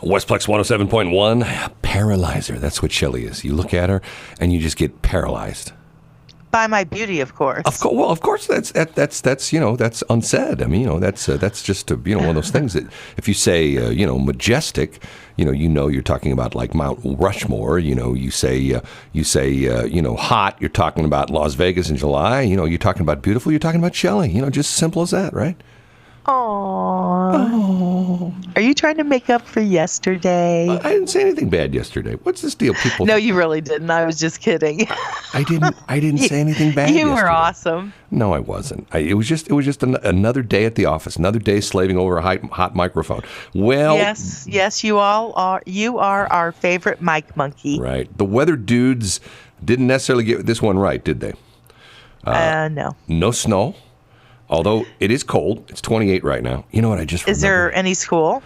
Westplex 107.1, paralyzer. That's what Shelley is. You look at her and you just get paralyzed. By my beauty, of course. Well, of course, that's that's unsaid. I mean, that's just one of those things that if you say majestic, you're talking about like Mount Rushmore. You say hot, you're talking about Las Vegas in July. You're talking about beautiful, you're talking about Shelley. Just simple as that, right? Oh. Are you trying to make up for yesterday? I didn't say anything bad yesterday. What's this deal, people? No, you really didn't. I was just kidding. I didn't say anything bad. You yesterday. were awesome. No, I wasn't. It was just another day at the office, another day slaving over a hot microphone. Well, yes, you all are. You are our favorite mic monkey. Right. The weather dudes didn't necessarily get this one right, did they? No. No snow. Although it is cold, it's 28 right now. You know what I just remembered? Is there any school?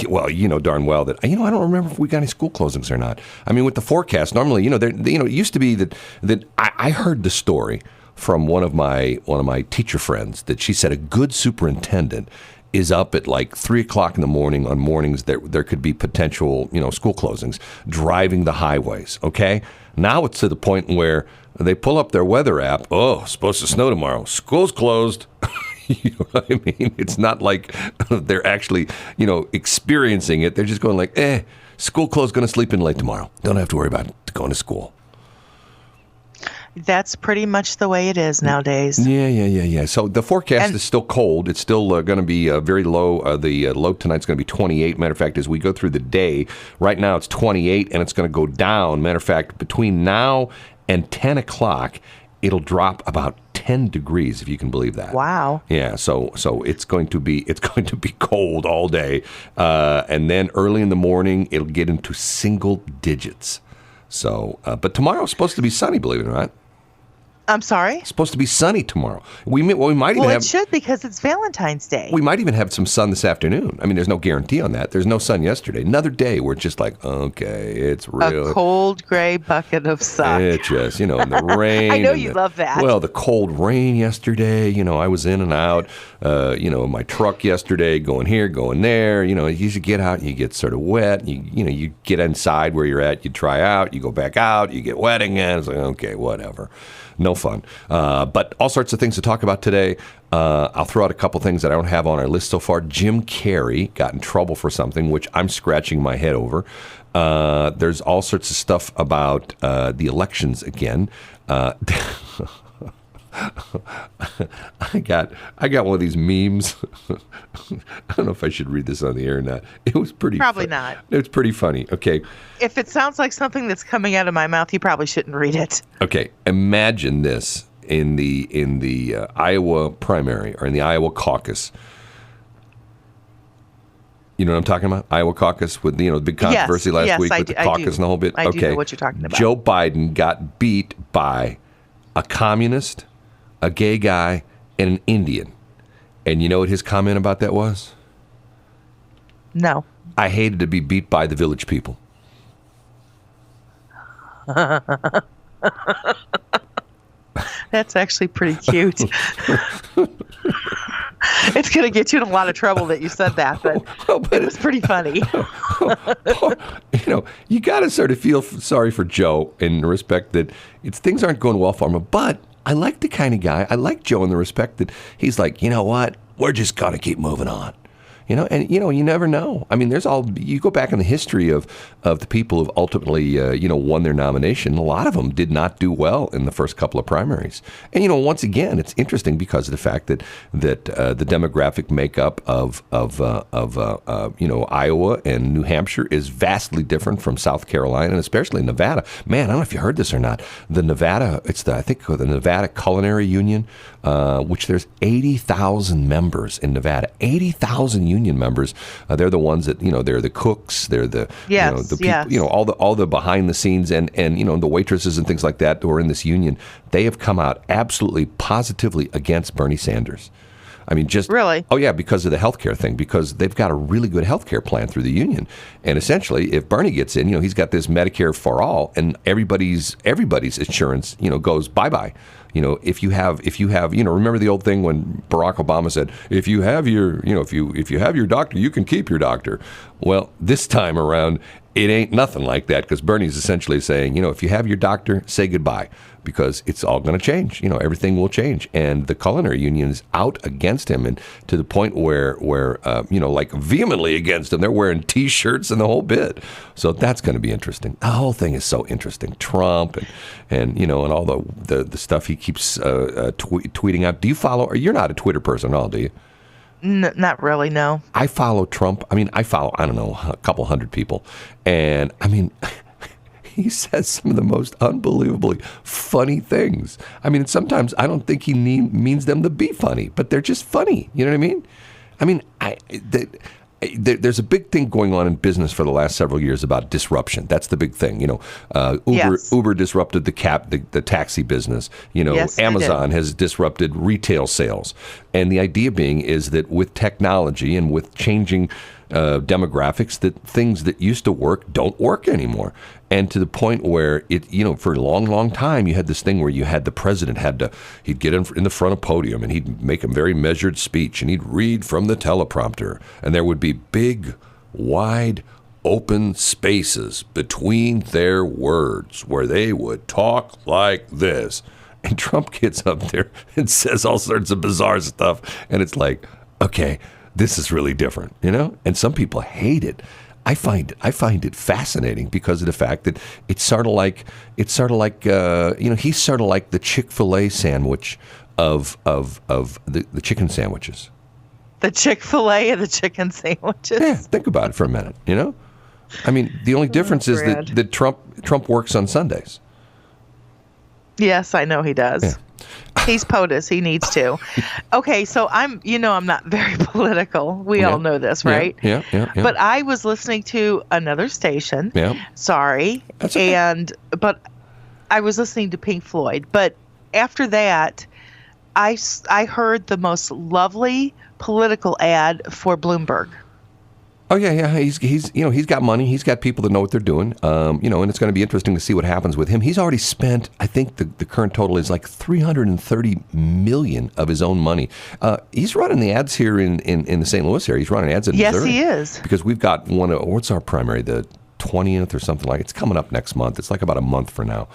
Well, you know darn well that I don't remember if we got any school closings or not. I mean, with the forecast, normally, it used to be that I heard the story from one of my teacher friends that she said a good superintendent is up at like 3:00 in the morning on mornings there could be potential school closings driving the highways. Okay, now it's to the point where they pull up their weather app. Oh, supposed to snow tomorrow. School's closed. You know what I mean? It's not like they're actually, experiencing it. They're just going like, school closed, going to sleep in late tomorrow. Don't have to worry about going to school. That's pretty much the way it is nowadays. Yeah. So the forecast is still cold. It's still going to be very low. The low tonight's going to be 28. Matter of fact, as we go through the day, right now it's 28, and it's going to go down. Matter of fact, between now and 10 o'clock, it'll drop about 10 degrees, if you can believe that. Wow. Yeah, so it's going to be cold all day, and then early in the morning it'll get into single digits. So, but tomorrow's supposed to be sunny, believe it or not. I'm sorry? It's supposed to be sunny tomorrow. We might even have. It should, because it's Valentine's Day. We might even have some sun this afternoon. I mean, there's no guarantee on that. There's no sun yesterday. Another day where it's just like, okay, it's real. A cold gray bucket of sun. It just, and the rain. I know you love that. Well, the cold rain yesterday. I was in and out. My truck yesterday, going here, going there. You get out, you get sort of wet. You get inside where you're at. You try out. You go back out. You get wet again. It's like, okay, whatever. No fun. But all sorts of things to talk about today. I'll throw out a couple things that I don't have on our list so far. Jim Carrey got in trouble for something, which I'm scratching my head over. There's all sorts of stuff about the elections again. I got one of these memes. I don't know if I should read this on the air or not. It was pretty. Probably not. It's pretty funny. Okay. If it sounds like something that's coming out of my mouth, you probably shouldn't read it. Okay. Imagine this in the Iowa primary or in the Iowa caucus. You know what I'm talking about? Iowa caucus with the big controversy last week with the caucus and the whole bit. I do know what you're talking about. Joe Biden got beat by a communist, a gay guy, and an Indian. And you know what his comment about that was? No. I hated to be beat by the village people. That's actually pretty cute. It's going to get you in a lot of trouble that you said that, but it was pretty funny. You got to sort of feel sorry for Joe in the respect that things aren't going well for him, but I like the kind of guy. I like Joe in the respect that he's like, you know what? We're just going to keep moving on. You never know. I mean, you go back in the history of the people who ultimately, won their nomination. A lot of them did not do well in the first couple of primaries. And, once again, it's interesting because of the fact that the demographic makeup of Iowa and New Hampshire is vastly different from South Carolina and especially Nevada. Man, I don't know if you heard this or not. The Nevada Culinary Union, which there's 80,000 members in Nevada. 80,000 union members. They're the ones that they're the cooks. They're the the people. All the behind the scenes and the waitresses and things like that who are in this union. They have come out absolutely positively against Bernie Sanders. I mean, just Really? Oh yeah, because of the healthcare thing. Because they've got a really good healthcare plan through the union, and essentially, if Bernie gets in, he's got this Medicare for all, and everybody's insurance, goes bye bye. If you have, remember the old thing when Barack Obama said, if you have your, if you have your doctor, you can keep your doctor. Well, this time around, it ain't nothing like that, because Bernie's essentially saying, if you have your doctor, say goodbye, because it's all going to change. Everything will change. And the culinary union is out against him, and to the point where like vehemently against him. They're wearing T-shirts and the whole bit. So that's going to be interesting. The whole thing is so interesting. Trump and all the stuff he keeps tweeting out. Do you follow? Or you're not a Twitter person at all, do you? Not really, no. I follow Trump. I mean, I follow, I don't know, a couple hundred people. And, I mean, he says some of the most unbelievably funny things. I mean, sometimes I don't think he means them to be funny, but they're just funny. You know what I mean? I mean, there's a big thing going on in business for the last several years about disruption. That's the big thing. Uber disrupted the taxi business. Yes, Amazon has disrupted retail sales. And the idea being is that with technology and with changing demographics, that things that used to work don't work anymore. And to the point where for a long, long time, you had this thing where you had the president he'd get in the front of podium and he'd make a very measured speech and he'd read from the teleprompter, and there would be big, wide, open spaces between their words where they would talk like this. And Trump gets up there and says all sorts of bizarre stuff, and it's like, okay, this is really different, And some people hate it. I find it fascinating because of the fact that it's sort of like he's sort of like the Chick-fil-A sandwich of the chicken sandwiches. The Chick-fil-A and the chicken sandwiches. Yeah, think about it for a minute. I mean, the only difference is that Trump works on Sundays. Yes, I know he does. Yeah. He's POTUS. He needs to. Okay, so I'm not very political. We all know this, right? Yeah. But I was listening to another station. Yeah. Sorry. That's okay. But I was listening to Pink Floyd. But after that, I heard the most lovely political ad for Bloomberg. Oh yeah. He's got money. He's got people that know what they're doing. And it's going to be interesting to see what happens with him. He's already spent, I think the current total is like $330 million of his own money. He's running the ads here in the St. Louis area. He's running ads in Missouri. Yes, he is. Because we've got what's our primary? The 20th or something like. It's coming up next month. It's like about a month for now.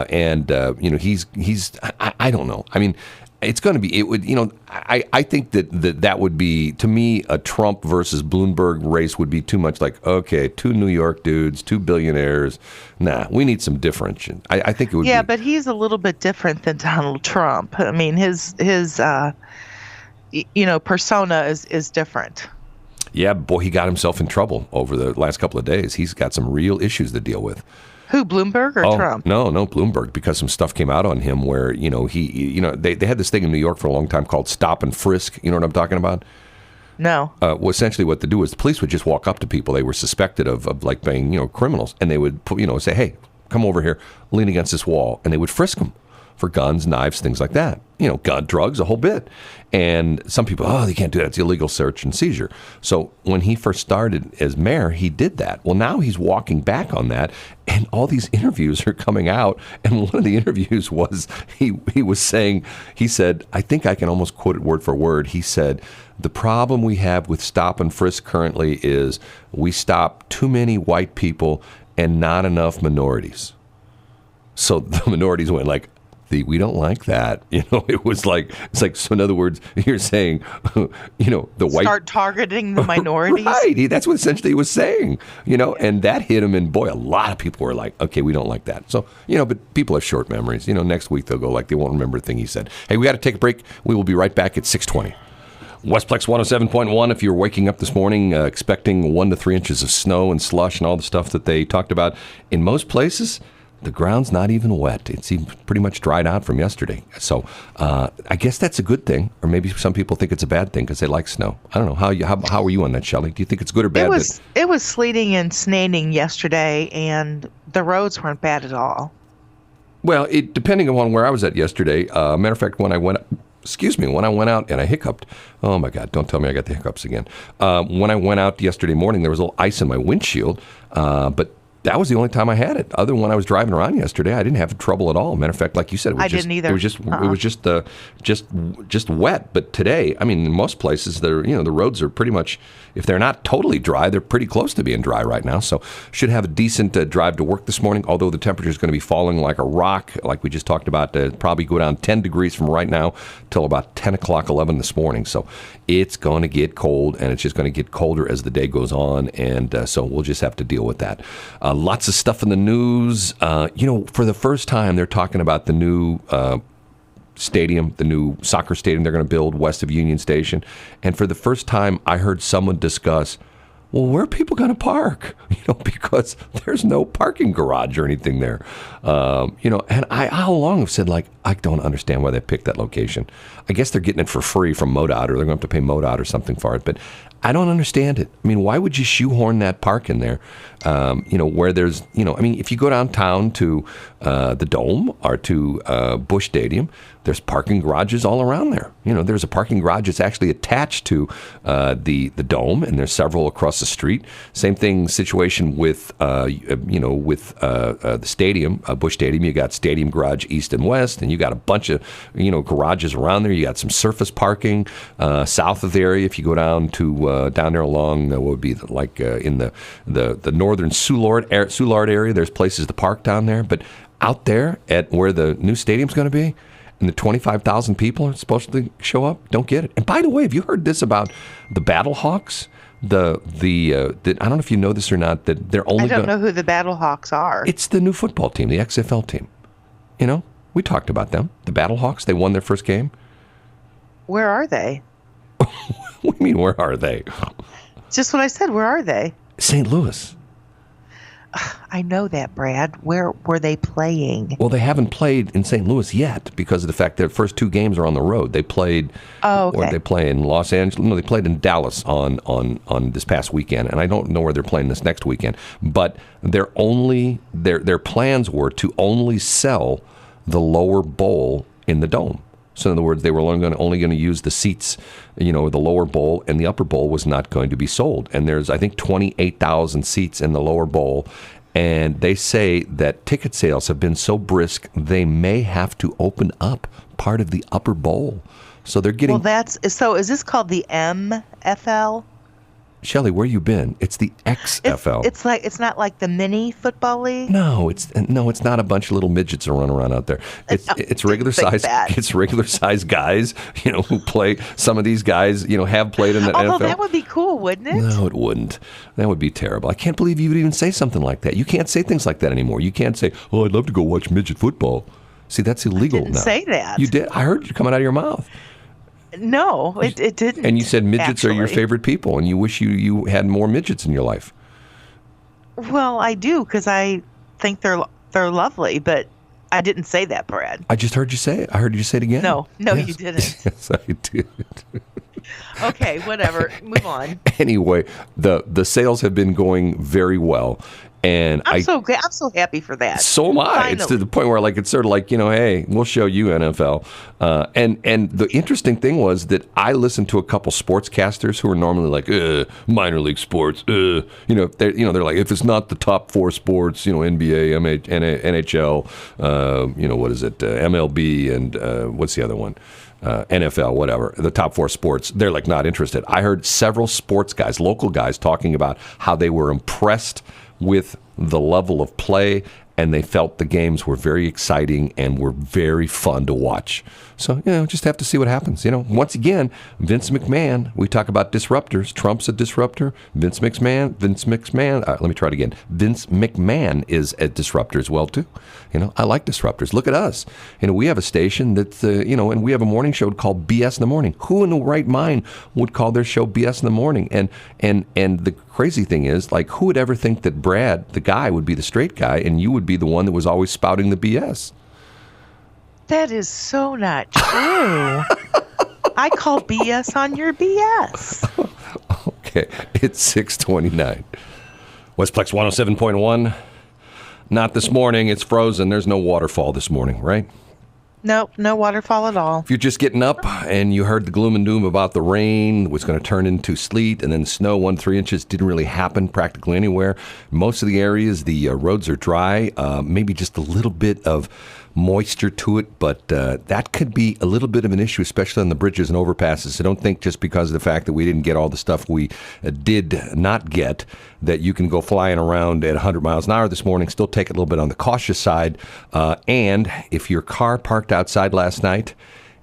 He's I don't know. I mean, it's going to be, it would, I think that would be, to me, a Trump versus Bloomberg race would be too much like, okay, two New York dudes, two billionaires. Nah, we need some differentiation. I think it would be. Yeah, but he's a little bit different than Donald Trump. I mean, his persona is different. Yeah, boy, he got himself in trouble over the last couple of days. He's got some real issues to deal with. Who, Bloomberg or Trump? No, Bloomberg, because some stuff came out on him where, they had this thing in New York for a long time called stop and frisk. You know what I'm talking about? No. Well, essentially what they do is the police would just walk up to people they were suspected of like being, criminals, and they would, say, hey, come over here, lean against this wall, and they would frisk them for guns, knives, things like that. Gun, drugs, a whole bit. And some people, they can't do that. It's illegal search and seizure. So when he first started as mayor, he did that. Well, now he's walking back on that, and all these interviews are coming out. And one of the interviews was he was saying, he said, I think I can almost quote it word for word. He said, the problem we have with stop and frisk currently is we stop too many white people and not enough minorities. So the minorities went like, we don't like that. It was like, so in other words, you're saying, the white. Start targeting the minorities. Right. That's what essentially he was saying, and that hit him. And boy, a lot of people were like, okay, we don't like that. So, but people have short memories. Next week they'll go like they won't remember a thing he said. Hey, we got to take a break. We will be right back at 6:20. Westplex 107.1, if you're waking up this morning expecting 1 to 3 inches of snow and slush and all the stuff that they talked about, in most places, the ground's not even wet. It seems pretty much dried out from yesterday. So I guess that's a good thing. Or maybe some people think it's a bad thing because they like snow. I don't know. How are you on that, Shelley? Do you think it's good or bad? It was sleeting and snaining yesterday, and the roads weren't bad at all. Well, depending on where I was at yesterday. Matter of fact, when I went excuse me, when I went out and I hiccuped, oh my God, don't tell me I got the hiccups again. When I went out yesterday morning, there was a little ice in my windshield, but that was the only time I had it. Other than when I was driving around yesterday, I didn't have trouble at all. Matter of fact, like you said, it was didn't either. It was just wet. But today, I mean, in most places, the roads are pretty much, if they're not totally dry, they're pretty close to being dry right now. So should have a decent drive to work this morning. Although the temperature is going to be falling like a rock, like we just talked about. Probably go down 10 degrees from right now till about 10 o'clock, 11 this morning. So it's going to get cold, and it's just going to get colder as the day goes on. And so we'll just have to deal with that. Lots of stuff in the news. For the first time, they're talking about the new stadium, the new soccer stadium they're going to build west of Union Station. And for the first time, I heard someone discuss, well, where are people going to park? Because there's no parking garage or anything there. And I all along have said, like, I don't understand why they picked that location. I guess they're getting it for free from MoDOT, or they're going to have to pay MoDOT or something for it. But I don't understand it. I mean, why would you shoehorn that park in there? Where there's, if you go downtown to the Dome or to Busch Stadium, there's parking garages all around there. There's a parking garage that's actually attached to the Dome, and there's several across the street. Same thing situation with the stadium, Busch Stadium. You got Stadium Garage East and West, and you got a bunch of garages around there. You got some surface parking south of the area. If you go down to down there along what would be in the northern Soulard area, there's places to park down there. But out there at where the new stadium's going to be, and the 25,000 people are supposed to show up, don't get it. And by the way, have you heard this about the Battlehawks? I don't know if you know this or not, that they're only. I don't know who the Battlehawks are. It's the new football team, the XFL team. We talked about them. The Battlehawks. They won their first game. Where are they? What do you mean? Where are they? Just what I said. Where are they? St. Louis. I know that, Brad. Where were they playing? Well, they haven't played in St. Louis yet because of the fact their first two games are on the road. They played. Oh, okay. Or they play in Los Angeles. No, they played in Dallas on this past weekend, and I don't know where they're playing this next weekend. But their plans were to only sell the lower bowl in the Dome. So in other words, they were only going to use the seats, the lower bowl, and the upper bowl was not going to be sold. And there's, I think, 28,000 seats in the lower bowl. And they say that ticket sales have been so brisk, they may have to open up part of the upper bowl. So they're getting. Well, is this called the MFL? Shelley, where you been? It's the XFL. It's not like the mini football league. No, it's not a bunch of little midgets that run around out there. It's regular size. It's regular size guys, who play. Some of these guys, have played in the NFL. Although that would be cool, wouldn't it? No, it wouldn't. That would be terrible. I can't believe you would even say something like that. You can't say things like that anymore. You can't say, "Oh, I'd love to go watch midget football." See, that's illegal now. I didn't say that. You did. I heard you coming out of your mouth. No, it didn't. And you said midgets are your favorite people, and you wish you had more midgets in your life. Well, I do, because I think they're lovely, but I didn't say that, Brad. I just heard you say it. I heard you say it again. No, yes. You didn't. Yes, I did. Okay, whatever. Move on. Anyway, the sales have been going very well. And I'm so happy for that. So am I. Finally. It's to the point where it's sort of like, hey, we'll show you NFL. And the interesting thing was that I listened to a couple sportscasters who are normally like, minor league sports. They're like, if it's not the top four sports, NBA, NHL, what is it, MLB, and what's the other one? NFL, whatever, the top four sports, they're like not interested. I heard several sports guys, local guys, talking about how they were impressed with the level of play, and they felt the games were very exciting and were very fun to watch. So, just have to see what happens. Once again, Vince McMahon, we talk about disruptors. Trump's a disruptor. Vince McMahon, let me try it again. Vince McMahon is a disruptor as well, too. I like disruptors. Look at us. We have a station that's, and we have a morning show called BS in the Morning. Who in the right mind would call their show BS in the Morning? And the crazy thing is, who would ever think that Brad, the guy, would be the straight guy, and you would be the one that was always spouting the BS? That is so not true. I call BS on your BS. Okay, it's 6:29. Westplex 107.1. Not this morning. It's frozen. There's no waterfall this morning, right? Nope, no waterfall at all. If you're just getting up and you heard the gloom and doom about the rain was going to turn into sleet and then snow, 1 to 3 inches, didn't really happen practically anywhere. Most of the areas, the roads are dry, maybe just a little bit of moisture to it, but that could be a little bit of an issue, especially on the bridges and overpasses. So don't think just because of the fact that we didn't get all the stuff we did not get that you can go flying around at 100 miles an hour this morning. Still take it a little bit on the cautious side. And if your car parked outside last night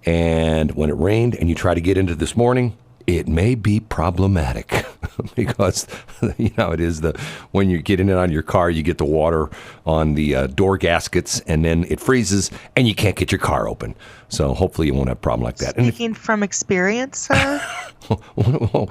and when it rained and you try to get into this morning, it may be problematic because, it is when you get in it on your car, you get the water on the door gaskets and then it freezes and you can't get your car open. So hopefully you won't have a problem like that. Speaking from experience, sir? Well,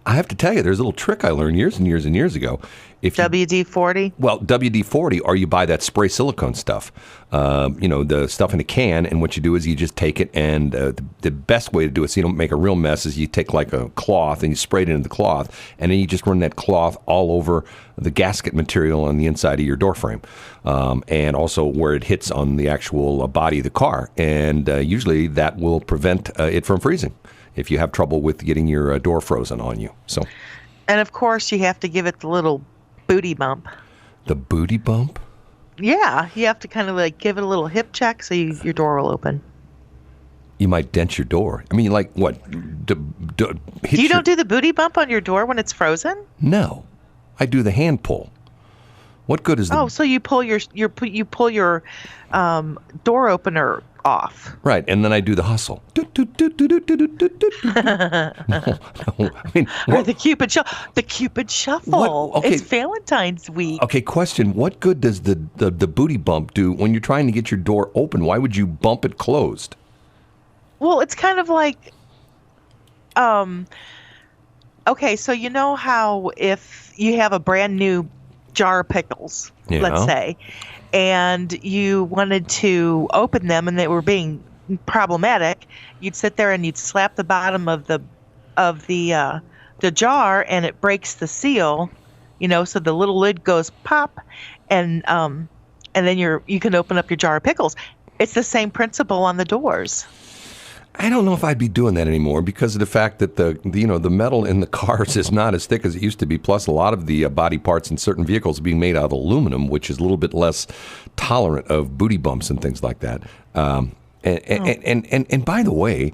I have to tell you, there's a little trick I learned years and years and years ago. WD-40? Well, WD-40, or you buy that spray silicone stuff, the stuff in a can, and what you do is you just take it, and the best way to do it so you don't make a real mess is you take like a cloth and you spray it into the cloth, and then you just run that cloth all over the gasket material on the inside of your door frame, and also where it hits on the actual body of the car. And usually that will prevent it from freezing if you have trouble with getting your door frozen on you. So, and of course you have to give it the little booty bump. The booty bump? Yeah, you have to kind of like give it a little hip check so your door will open. You might dent your door. I mean, like what? Don't do the booty bump on your door when it's frozen? No, I do the hand pull. What good is the? Oh, so you pull your door opener off. Right, and then I do the hustle. No, I mean, or the Cupid shuffle. The Cupid shuffle. Okay. It's Valentine's week. Okay, question. What good does the booty bump do when you're trying to get your door open? Why would you bump it closed? Well, it's kind of like, okay, so you know how if you have a brand new jar of pickles, let's say, and you wanted to open them and they were being problematic, you'd sit there and you'd slap the bottom of the jar and it breaks the seal, so the little lid goes pop, and then you can open up your jar of pickles. It's the same principle on the doors. I don't know if I'd be doing that anymore because of the fact that the metal in the cars is not as thick as it used to be. Plus, a lot of the body parts in certain vehicles are being made out of aluminum, which is a little bit less tolerant of booty bumps and things like that. And by the way,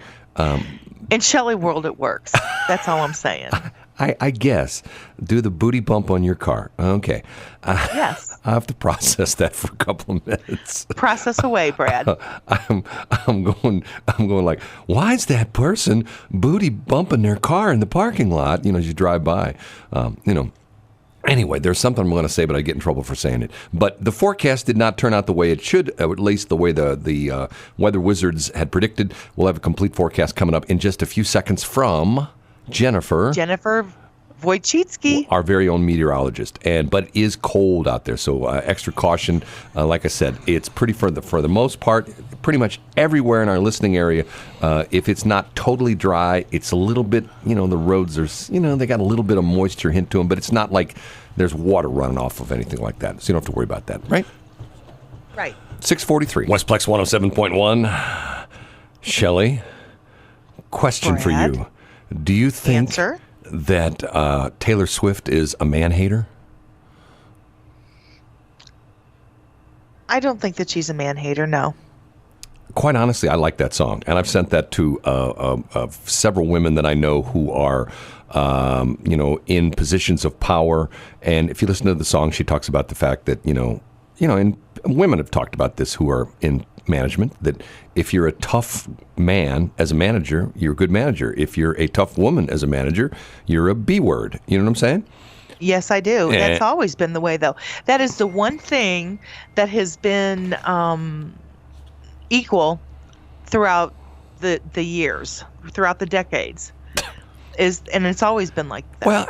in Shelley world, it works. That's all I'm saying. I guess. Do the booty bump on your car. Okay. Yes. I have to process that for a couple of minutes. Process away, Brad. I'm going like, why is that person booty bumping their car in the parking lot, as you drive by? Anyway, there's something I'm going to say, but I get in trouble for saying it. But the forecast did not turn out the way it should, at least the way the weather wizards had predicted. We'll have a complete forecast coming up in just a few seconds from Jennifer Wojcicki, our very own meteorologist. But it is cold out there, so extra caution. Like I said, it's pretty for the most part, pretty much everywhere in our listening area. If it's not totally dry, it's a little bit. The roads are, they got a little bit of moisture hint to them, but it's not like there's water running off of anything like that. So you don't have to worry about that, right? Right. 643 Westplex 107.1. Shelley, question for you. Do you think that Taylor Swift is a man-hater? I don't think that she's a man-hater, no. Quite honestly, I like that song. And I've sent that to several women that I know who are, in positions of power. And if you listen to the song, she talks about the fact that, and women have talked about this who are in management, that if you're a tough man as a manager, you're a good manager. If you're a tough woman as a manager, you're a B word. You know what I'm saying? Yes, I do. That's always been the way, though. That is the one thing that has been equal throughout the years, throughout the decades. And it's always been like that. Well,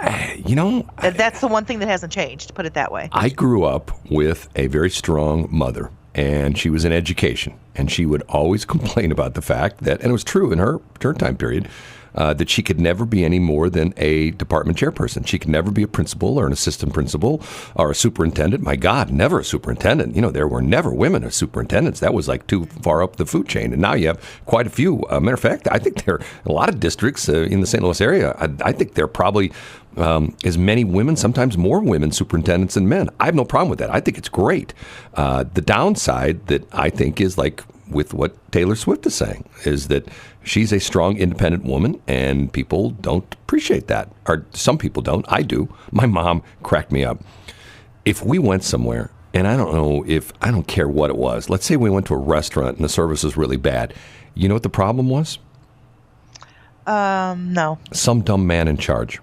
that's the one thing that hasn't changed, put it that way. I grew up with a very strong mother. And she was in education, and she would always complain about the fact that, and it was true in her time period, that she could never be any more than a department chairperson. She could never be a principal or an assistant principal or a superintendent. My God, never a superintendent. There were never women as superintendents. That was like too far up the food chain. And now you have quite a few. Matter of fact, I think there are a lot of districts in the St. Louis area. I think there are probably as many women, sometimes more women superintendents than men. I have no problem with that. I think it's great. The downside that I think is like with what Taylor Swift is saying is that she's a strong, independent woman, and people don't appreciate that. Or some people don't. I do. My mom cracked me up. If we went somewhere, and I don't care what it was. Let's say we went to a restaurant and the service was really bad. You know what the problem was? No. Some dumb man in charge.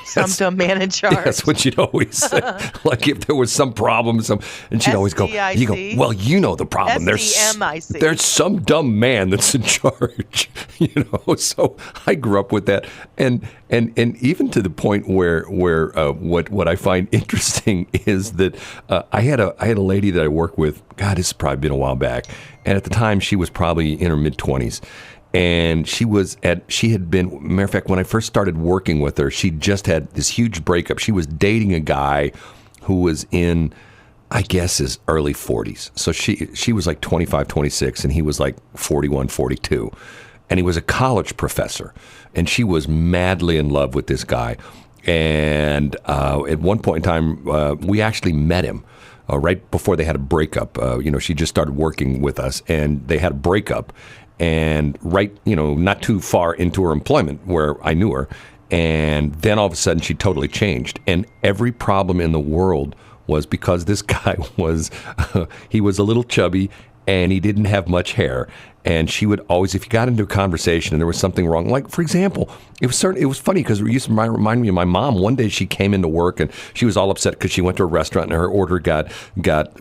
Some dumb man in charge. That's what you'd always say. Like if there was some problem, and she'd always go, well, you know the problem. There's some dumb man that's in charge. So I grew up with that, and even to the point where what I find interesting is that I had a lady that I worked with. God, this has probably been a while back, and at the time she was probably in her mid-20s. And she had been, matter of fact, when I first started working with her, she just had this huge breakup. She was dating a guy who was in, I guess, his early 40s. So she was like 25, 26, and he was like 41, 42. And he was a college professor. And she was madly in love with this guy. And at one point in time, we actually met him. Right before they had a breakup. She just started working with us, and they had a breakup. And not too far into her employment where I knew her. And then all of a sudden she totally changed. And every problem in the world was because this guy he was a little chubby and he didn't have much hair. And she would always, if you got into a conversation and there was something wrong, like, for example, it was funny because it used to remind me of my mom. One day she came into work and she was all upset because she went to a restaurant and her order got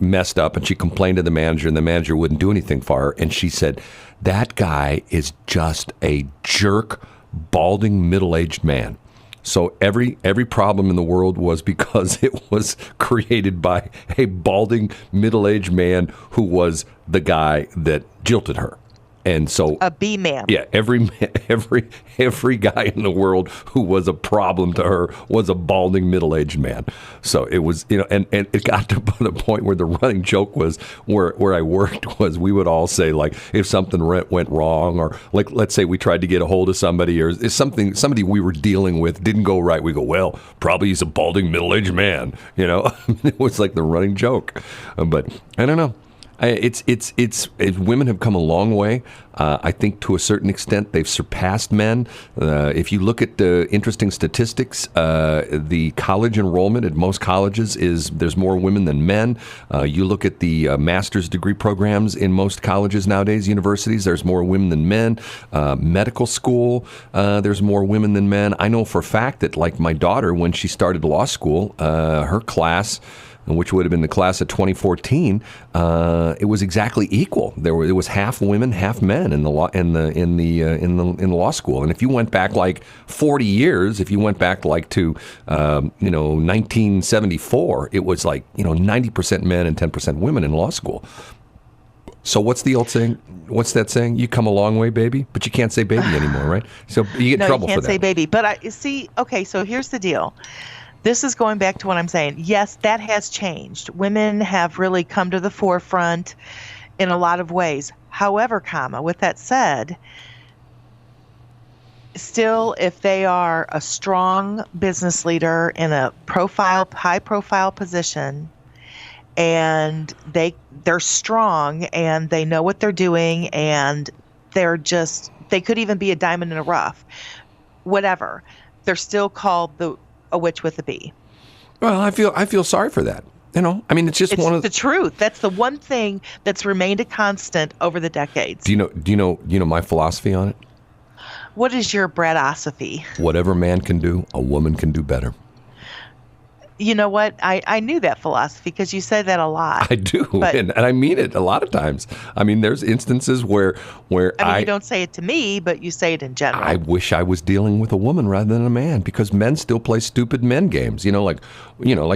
messed up, and she complained to the manager, and the manager wouldn't do anything for her. And she said, that guy is just a jerk, balding, middle-aged man. So every problem in the world was because it was created by a balding, middle-aged man who was the guy that jilted her. And so a B man. Yeah, every guy in the world who was a problem to her was a balding middle-aged man. So it was, and it got to the point where the running joke was where I worked was we would all say, like, if something went wrong, or like, let's say we tried to get a hold of somebody, or if somebody we were dealing with didn't go right, we go, well, probably he's a balding middle-aged man. It was like the running joke. But I don't know. It's women have come a long way. I think to a certain extent they've surpassed men. If you look at the interesting statistics, the college enrollment at most colleges there's more women than men. You look at the master's degree programs in most colleges nowadays, universities, there's more women than men. Medical school, there's more women than men. I know for a fact that, like, my daughter, when she started law school, her class, which would have been the class of 2014, it was exactly equal. It was half women, half men in the law school. And if you went back like 40 years, if you went back like to 1974, it was like 90% men and 10% women in law school. So what's the old saying? What's that saying? You come a long way, baby, but you can't say baby anymore, right? So you get trouble for that. No, you can't say baby. But okay, so here's the deal. This is going back to what I'm saying. Yes, that has changed. Women have really come to the forefront in a lot of ways. However, with that said, still, if they are a strong business leader in a high-profile position, and they're strong and they know what they're doing, and they could even be a diamond in the rough, whatever, they're still called a witch with a B. Well, I feel sorry for that. I mean, it's one of the truth. That's the one thing that's remained a constant over the decades. Do you know my philosophy on it? What is your bradosophy? Whatever man can do, a woman can do better. You know what? I knew that philosophy because you say that a lot. I do, But and I mean it a lot of times. I mean, there's instances where I mean, you don't say it to me, but you say it in general. I wish I was dealing with a woman rather than a man, because men still play stupid men games. Like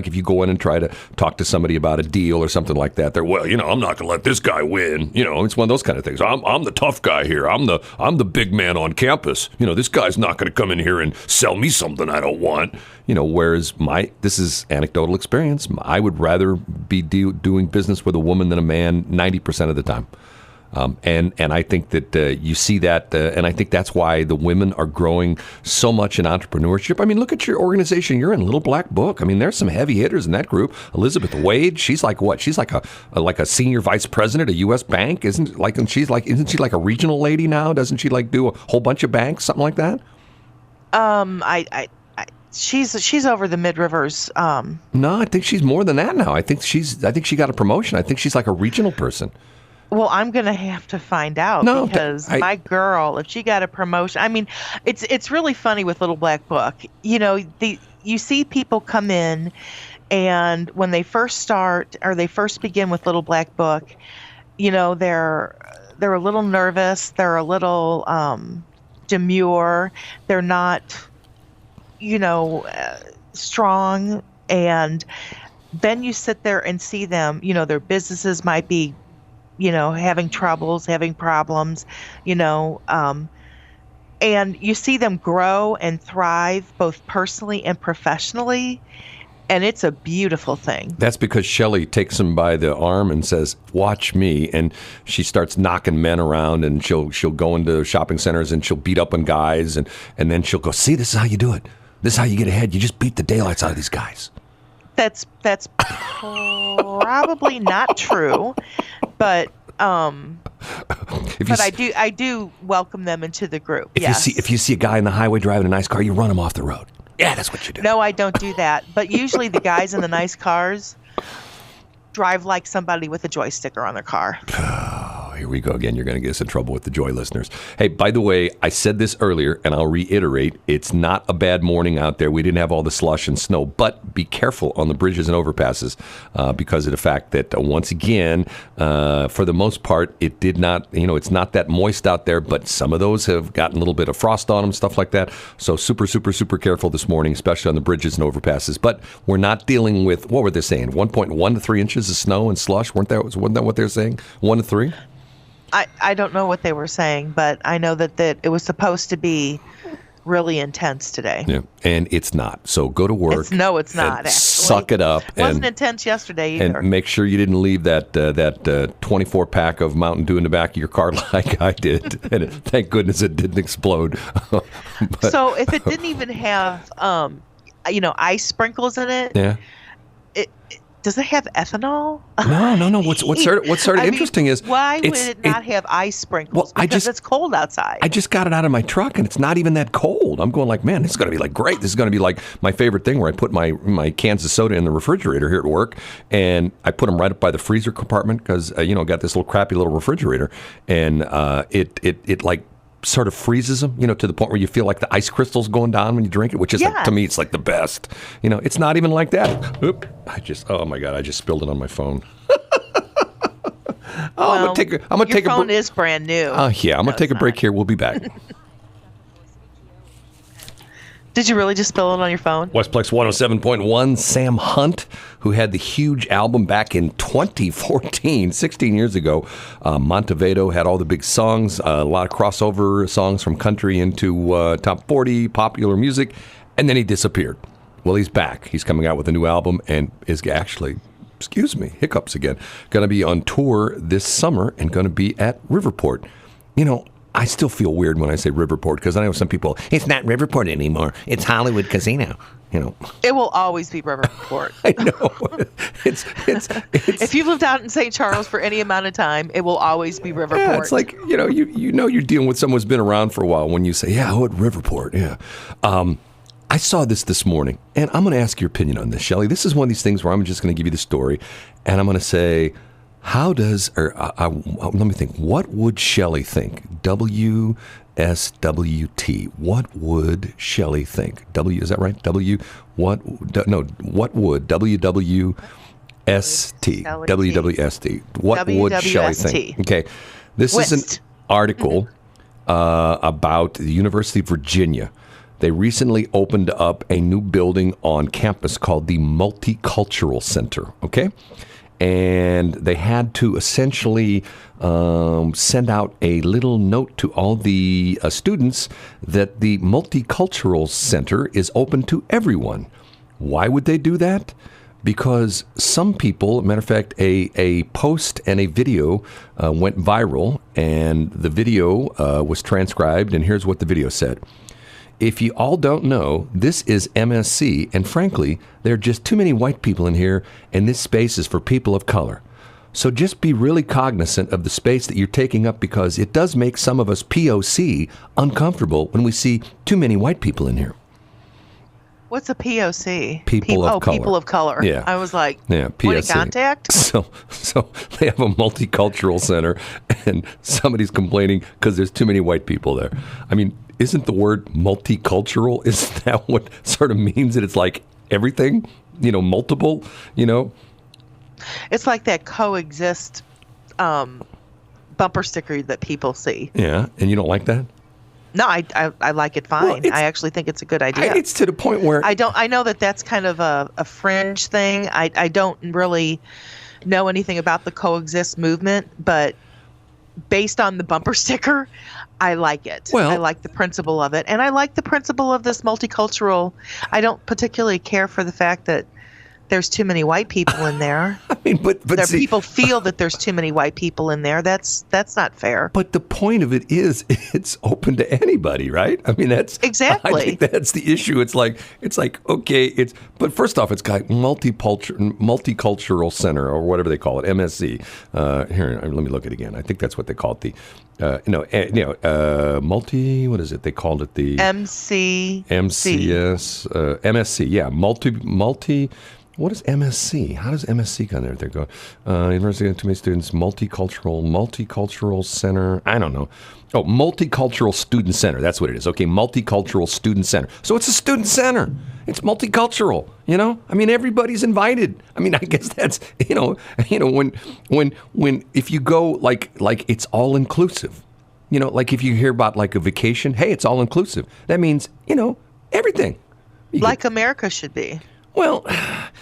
if you go in and try to talk to somebody about a deal or something like that, they're, well, I'm not going to let this guy win. It's one of those kind of things. I'm the tough guy here. I'm the big man on campus. This guy's not going to come in here and sell me something I don't want. Whereas this is anecdotal experience. I would rather be doing business with a woman than a man 90% of the time. And I think that you see that, and I think that's why the women are growing so much in entrepreneurship. I mean, look at your organization. You're in Little Black Book. I mean, there's some heavy hitters in that group. Elizabeth Wade, she's like what? She's like a senior vice president at a U.S. bank, isn't she like a regional lady now? Doesn't she like do a whole bunch of banks, something like that? She's over the Mid Rivers. No, I think she's more than that now. I think she got a promotion. I think she's like a regional person. Well, I'm going to have to find out because my girl, if she got a promotion, I mean, it's really funny with Little Black Book. You see people come in, and when they first start or they first begin with Little Black Book, they're a little nervous, they're a little demure, they're not, strong, and then you sit there and see them. Their businesses might be having troubles, having problems, and you see them grow and thrive both personally and professionally, and it's a beautiful thing. That's because Shelley takes him by the arm and says, "Watch me," and she starts knocking men around, and she'll go into shopping centers and she'll beat up on guys, and then she'll go, "See, this is how you do it. This is how you get ahead. You just beat the daylights out of these guys." That's probably not true, but I do welcome them into the group. If you see a guy on the highway driving a nice car, you run him off the road. Yeah, that's what you do. No, I don't do that. But usually the guys in the nice cars drive like somebody with a joy sticker on their car. Oh, here we go again. You're going to get us in trouble with the Joy listeners. Hey, by the way, I said this earlier, and I'll reiterate, it's not a bad morning out there. We didn't have all the slush and snow, but be careful on the bridges and overpasses because of the fact that, once again, for the most part, it did not, it's not that moist out there, but some of those have gotten a little bit of frost on them, stuff like that. So super, super, super careful this morning, especially on the bridges and overpasses. But we're not dealing with, what were they saying, 1.1 to 3 inches of snow and slush? Wasn't that what they're saying? 1 to 3? I don't know what they were saying, but I know that it was supposed to be really intense today. Yeah, and it's not. So go to work. It's not. Actually. Suck it up. It wasn't intense yesterday either. And make sure you didn't leave that 24-pack of Mountain Dew in the back of your car like I did. And thank goodness it didn't explode. So if it didn't even have, ice sprinkles in it, yeah. Does it have ethanol? No. What's sort of interesting is why would it not have ice sprinkles? Well, because it's cold outside. I just got it out of my truck and it's not even that cold. I'm going like, man, this is going to be like great. This is going to be like my favorite thing, where I put my cans of soda in the refrigerator here at work, and I put them right up by the freezer compartment because got this little crappy little refrigerator, and it like sort of freezes them, to the point where you feel like the ice crystals going down when you drink it, which is like, to me, it's like the best. It's not even like that. Oop! Oh my God! I just spilled it on my phone. I'm gonna take a. Your phone is brand new. Yeah, I'm gonna take a break here. We'll be back. Did you really just spill it on your phone? Westplex 107.1, Sam Hunt, who had the huge album back in 2014, 16 years ago. Montevideo had all the big songs, a lot of crossover songs from country into top 40 popular music, and then he disappeared. Well, he's back. He's coming out with a new album and is actually, hiccups again, going to be on tour this summer and going to be at Riverport. I still feel weird when I say Riverport because I know some people, it's not Riverport anymore. It's Hollywood Casino. It will always be Riverport. I know. It's if you've lived out in St. Charles for any amount of time, it will always be Riverport. Yeah, it's like, you're dealing with someone who's been around for a while when you say, yeah, at Riverport, yeah. I saw this morning, and I'm going to ask your opinion on this, Shelley. This is one of these things where I'm just going to give you the story, and I'm going to say, let me think. What would Shelley think? WNBA SWT. What would Shelley think? W, is that right? W, what, no, what would WWST? WWST. What would Shelley think? Okay. This is an article about the University of Virginia. They recently opened up a new building on campus called the Multicultural Center, okay? And they had to essentially send out a little note to all the students that the Multicultural Center is open to everyone. Why would they do that? Because some people, matter of fact, a post and a video went viral, and the video was transcribed, and here's what the video said. If you all don't know, this is MSC, and frankly, there are just too many white people in here, and this space is for people of color. So just be really cognizant of the space that you're taking up, because it does make some of us POC uncomfortable when we see too many white people in here. What's a POC? People of color. People of color. Yeah. I was like, yeah, point of contact? So they have a multicultural center, and somebody's complaining because there's too many white people there. I mean, isn't the word multicultural, isn't that what sort of means that it's like everything, multiple, It's like that coexist bumper sticker that people see. Yeah, and you don't like that? No, I like it fine. Well, I actually think it's a good idea. It's to the point where I know that's kind of a fringe thing. I don't really know anything about the coexist movement, but based on the bumper sticker, I like it. Well, I like the principle of it, and I like the principle of this multicultural. I don't particularly care for the fact that there's too many white people in there. I mean, but people feel that there's too many white people in there. That's not fair. But the point of it is, it's open to anybody, right? I mean, that's exactly. I think that's the issue. It's like okay. But first off, it's got multicultural center, or whatever they call it, MSC. Here, let me look at it again. I think that's what they call it. What is it? They called it the MCS, MSC. Yeah, multi. What is MSC? How does MSC come there? They go, University of too many students, multicultural center. I don't know. Oh, multicultural student center. That's what it is. Okay, multicultural student center. So it's a student center. It's multicultural. I mean, everybody's invited. I mean, I guess that's when if you go like it's all inclusive. Like if you hear about like a vacation, hey, it's all inclusive. That means everything. Like America should be. Well,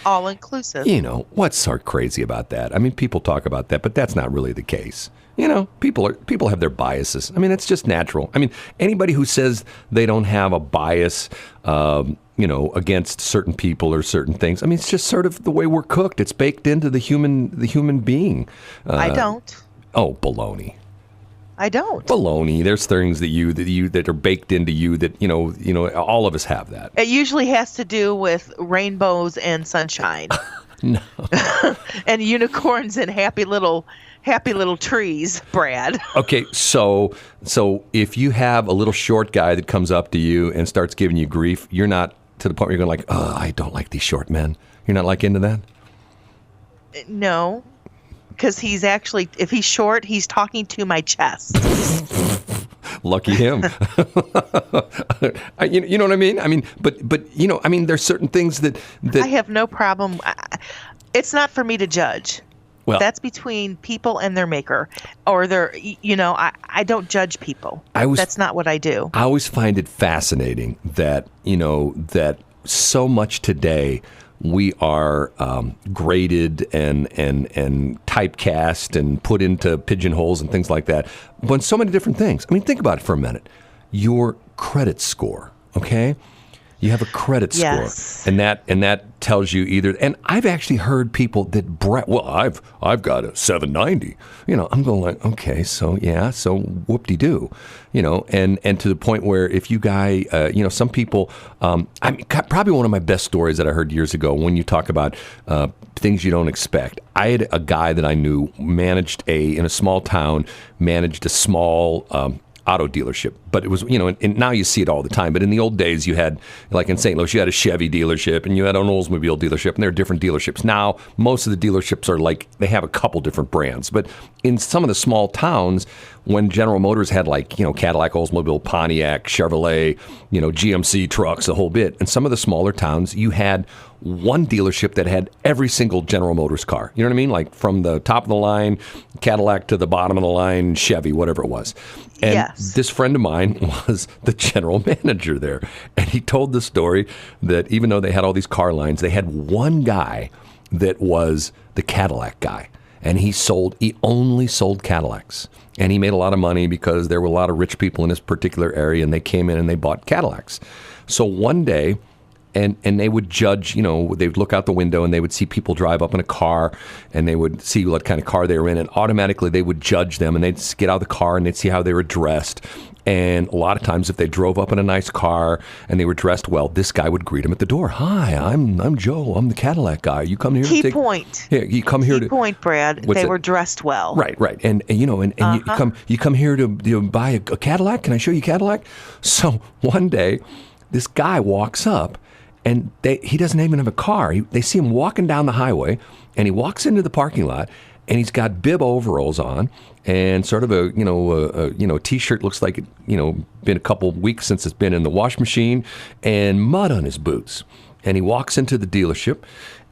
all inclusive. What's so crazy about that? I mean, people talk about that, but that's not really the case. People have their biases. I mean, it's just natural. I mean, anybody who says they don't have a bias, against certain people or certain things. I mean, it's just sort of the way we're cooked. It's baked into the human being. I don't. Oh, baloney. I don't. Baloney. There's things that are baked into you that all of us have that. It usually has to do with rainbows and sunshine. No. And unicorns and happy little trees, Brad. Okay, so if you have a little short guy that comes up to you and starts giving you grief, you're not to the point where you're going like, oh, I don't like these short men. You're not like into that? No. Because he's actually, if he's short, he's talking to my chest. Lucky him. You know what I mean? I mean, but there's certain things that I have no problem. It's not for me to judge. Well, that's between people and their maker, or I don't judge people. That's not what I do. I always find it fascinating that that so much today we are graded and typecast and put into pigeonholes and things like that. But so many different things. I mean, think about it for a minute. Your credit score, okay? You have a credit score, and that tells you either. And I've actually heard people that I've got a 790. I'm going like, okay, so yeah, so whoop-de-doo, and to the point where if you guy, some people, probably one of my best stories that I heard years ago when you talk about things you don't expect. I had a guy that I knew in a small town, managed a small auto dealership, but it was, and now you see it all the time, but in the old days you had, like in St. Louis, you had a Chevy dealership and you had an Oldsmobile dealership, and there are different dealerships. Now, most of the dealerships are like, they have a couple different brands, but in some of the small towns, when General Motors had like, Cadillac, Oldsmobile, Pontiac, Chevrolet, GMC trucks, the whole bit. In some of the smaller towns, you had one dealership that had every single General Motors car. You know what I mean? Like from the top of the line Cadillac to the bottom of the line Chevy, whatever it was. And yes. This friend of mine was the general manager there. And he told the story that even though they had all these car lines, they had one guy that was the Cadillac guy. And he only sold Cadillacs. And he made a lot of money because there were a lot of rich people in this particular area, and they came in and they bought Cadillacs. So one day, and they would judge, they would look out the window and they would see people drive up in a car, and they would see what kind of car they were in, and automatically they would judge them, and they'd get out of the car and they'd see how they were dressed. And a lot of times if they drove up in a nice car and they were dressed well, this guy would greet them at the door. Hi, I'm Joe. I'm the Cadillac guy. You come here Key to take... point. Yeah, you come here to... Key point, Brad. They were dressed well. Right. And you come here to buy a Cadillac? Can I show you a Cadillac? So one day, this guy walks up, and he doesn't even have a car. They see him walking down the highway, and he walks into the parking lot, and he's got bib overalls on and sort of a T-shirt, looks like it, been a couple weeks since it's been in the wash machine, and mud on his boots. And he walks into the dealership,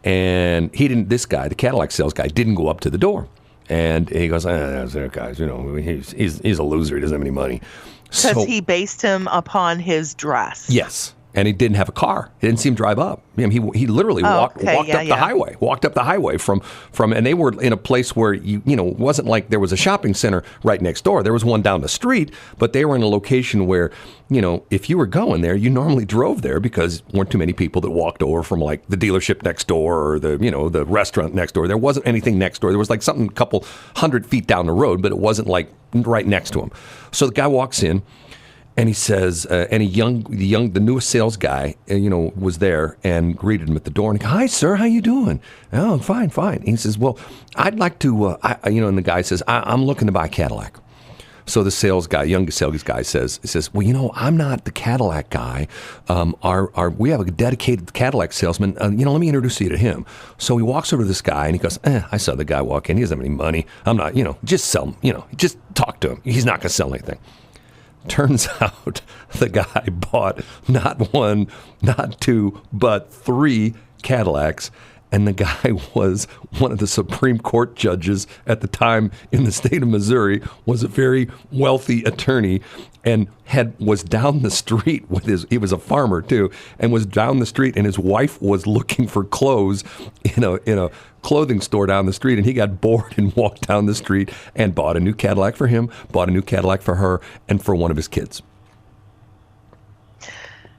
and this guy, the Cadillac sales guy, didn't go up to the door. And he goes, that's there, guys, he's a loser. He doesn't have any money. Because he based him upon his dress. Yes. And he didn't have a car. He didn't see him drive up. He literally walked up the highway. Walked up the highway from, and they were in a place where it wasn't like there was a shopping center right next door. There was one down the street, but they were in a location where, if you were going there, you normally drove there because there weren't too many people that walked over from like the dealership next door or the restaurant next door. There wasn't anything next door. There was like something a couple 100 feet down the road, but it wasn't like right next to him. So the guy walks in. And he says, and the newest sales guy, was there and greeted him at the door. And he goes, hi, sir, how you doing? Oh, fine. And he says, well, I'd like to, and the guy says, I'm looking to buy a Cadillac. So the youngest sales guy says, well, I'm not the Cadillac guy. We have a dedicated Cadillac salesman. Let me introduce you to him. So he walks over to this guy and he goes, I saw the guy walk in. He doesn't have any money. I'm not, just sell him, just talk to him. He's not going to sell anything. Turns out the guy bought not one, not two, but 3 Cadillacs. And the guy was one of the Supreme Court judges at the time in the state of Missouri, was a very wealthy attorney, and was down the street he was a farmer too, and was down the street, and his wife was looking for clothes in a clothing store down the street, and he got bored and walked down the street and bought a new Cadillac for him, bought a new Cadillac for her, and for one of his kids.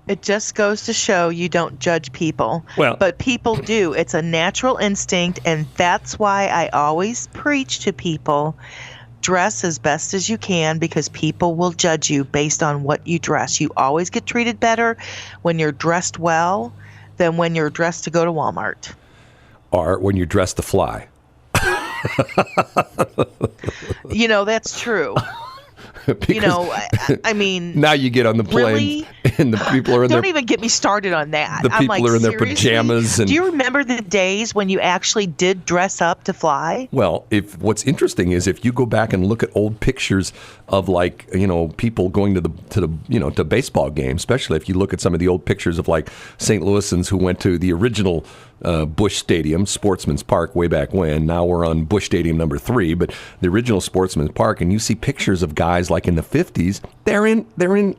It just goes to show you don't judge people. Well, but people do. It's a natural instinct, and that's why I always preach to people, dress as best as you can, because people will judge you based on what you dress. You always get treated better when you're dressed well than when you're dressed to go to Walmart. Or when you're dressed to fly. That's true. I mean, now you get on the plane, really? And the people are in Don't even get me started on that. The people are in their pajamas. And do you remember the days when you actually did dress up to fly? Well, what's interesting is if you go back and look at old pictures of people going to baseball games, especially if you look at some of the old pictures of like St. Louisans who went to the original Busch Stadium, Sportsman's Park, way back when. Now we're on Busch Stadium number 3, but the original Sportsman's Park, and you see pictures of guys like in the 50s. They're in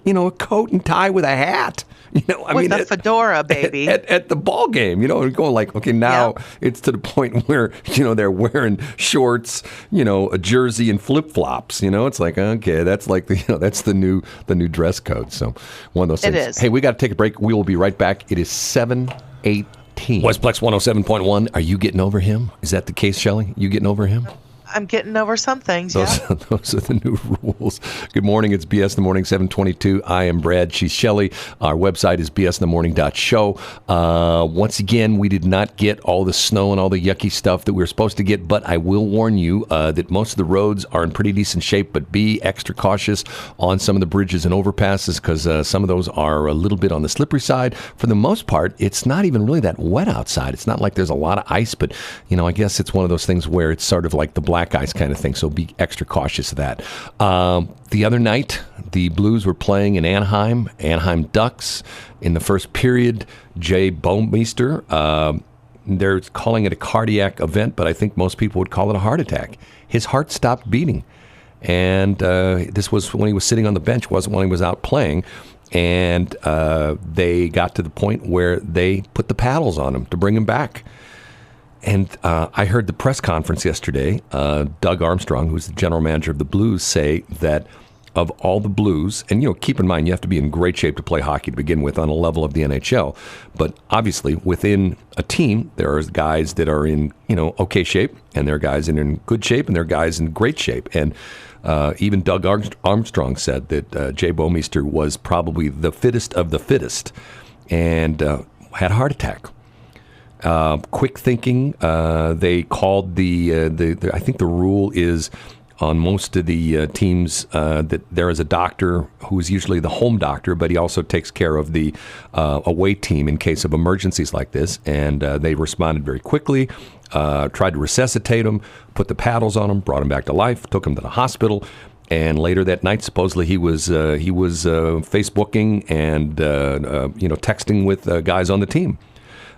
a coat and tie with a hat. With a fedora, baby. At the ball game, and going like, okay, now it's to the point where they're wearing shorts, a jersey and flip flops. It's like, okay, that's like that's the new dress code. So one of those things. It is. Hey, we got to take a break. We will be right back. It is 7:18. Westplex 107.1. Are you getting over him? Is that the case, Shelley? You getting over him? I'm getting over some things, Those are the new rules. Good morning. It's BS in the Morning, 722. I am Brad. She's Shelley. Our website is bsinthemorning.show. Once again, we did not get all the snow and all the yucky stuff that we were supposed to get, but I will warn you that most of the roads are in pretty decent shape, but be extra cautious on some of the bridges and overpasses because some of those are a little bit on the slippery side. For the most part, it's not even really that wet outside. It's not like there's a lot of ice, but, I guess it's one of those things where it's sort of like the black black guys kind of thing. So be extra cautious of that. The other night, the Blues were playing in Anaheim Ducks. In the first period, Jay Bomeister, they're calling it a cardiac event, but I think most people would call it a heart attack. His heart stopped beating. And this was when he was sitting on the bench, wasn't when he was out playing. And they got to the point where they put the paddles on him to bring him back. And I heard the press conference yesterday, Doug Armstrong, who's the general manager of the Blues, say that of all the Blues, and keep in mind you have to be in great shape to play hockey to begin with on a level of the NHL, but obviously within a team there are guys that are in okay shape, and there are guys that are in good shape, and there are guys in great shape, and even Doug Armstrong said that Jay Bomeister was probably the fittest of the fittest, and had a heart attack. Quick thinking. They called the I think the rule is on most of the teams that there is a doctor who is usually the home doctor, but he also takes care of the away team in case of emergencies like this. And they responded very quickly, tried to resuscitate him, put the paddles on him, brought him back to life, took him to the hospital. And later that night, supposedly he was Facebooking and texting with guys on the team.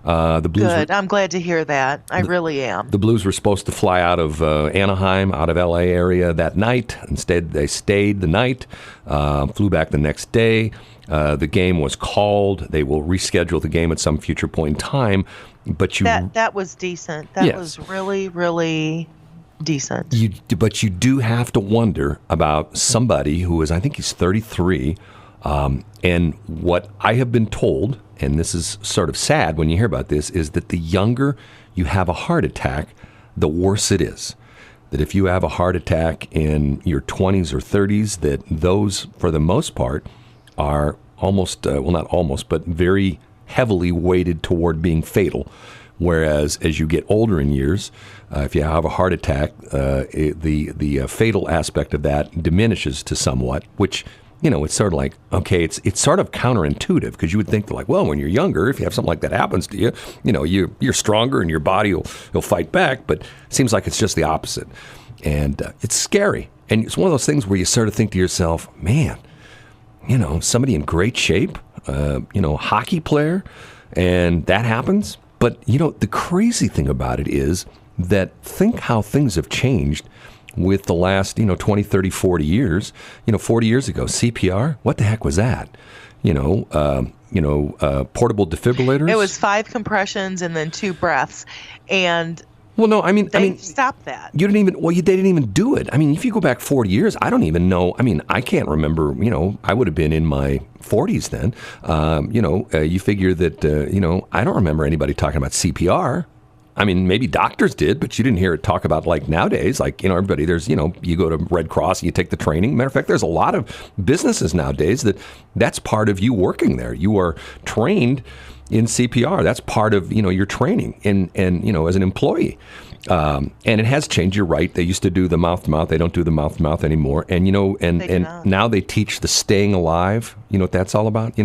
The Blues Good. I'm glad to hear that. I really am. The Blues were supposed to fly out of Anaheim, out of L.A. area that night. Instead, they stayed the night, flew back the next day. The game was called. They will reschedule the game at some future point in time. But that was decent. That was really, really decent. But you do have to wonder about somebody who is, I think he's 33, and what I have been told, and this is sort of sad when you hear about this, is that the younger you have a heart attack, the worse it is. That if you have a heart attack in your 20s or 30s, that those, for the most part, are almost, not almost, but very heavily weighted toward being fatal. Whereas as you get older in years, if you have a heart attack, the fatal aspect of that diminishes to somewhat, which it's sort of like, okay, it's sort of counterintuitive, because you would think that, like, well, when you're younger, if you have something like that happens to you, you're stronger and your body will fight back. But it seems like it's just the opposite. And it's scary. And it's one of those things where you sort of think to yourself, man, somebody in great shape, hockey player, and that happens. But, the crazy thing about it is that think how things have changed with the last, 20, 30, 40 years. 40 years ago, CPR, what the heck was that? Portable defibrillators. It was 5 compressions and then 2 breaths. And well, no, they stopped that. They didn't even do it. I mean, if you go back 40 years, I don't even know. I mean, I can't remember, I would have been in my 40s then. You figure that, I don't remember anybody talking about CPR. I mean, maybe doctors did, but you didn't hear it talk about like nowadays. Like, everybody, there's, you go to Red Cross and you take the training. Matter of fact, there's a lot of businesses nowadays that's part of you working there. You are trained in CPR. That's part of, your training and as an employee. And it has changed. You're right. They used to do the mouth to mouth. They don't do the mouth to mouth anymore. And, and now they teach the staying alive. You know what that's all about?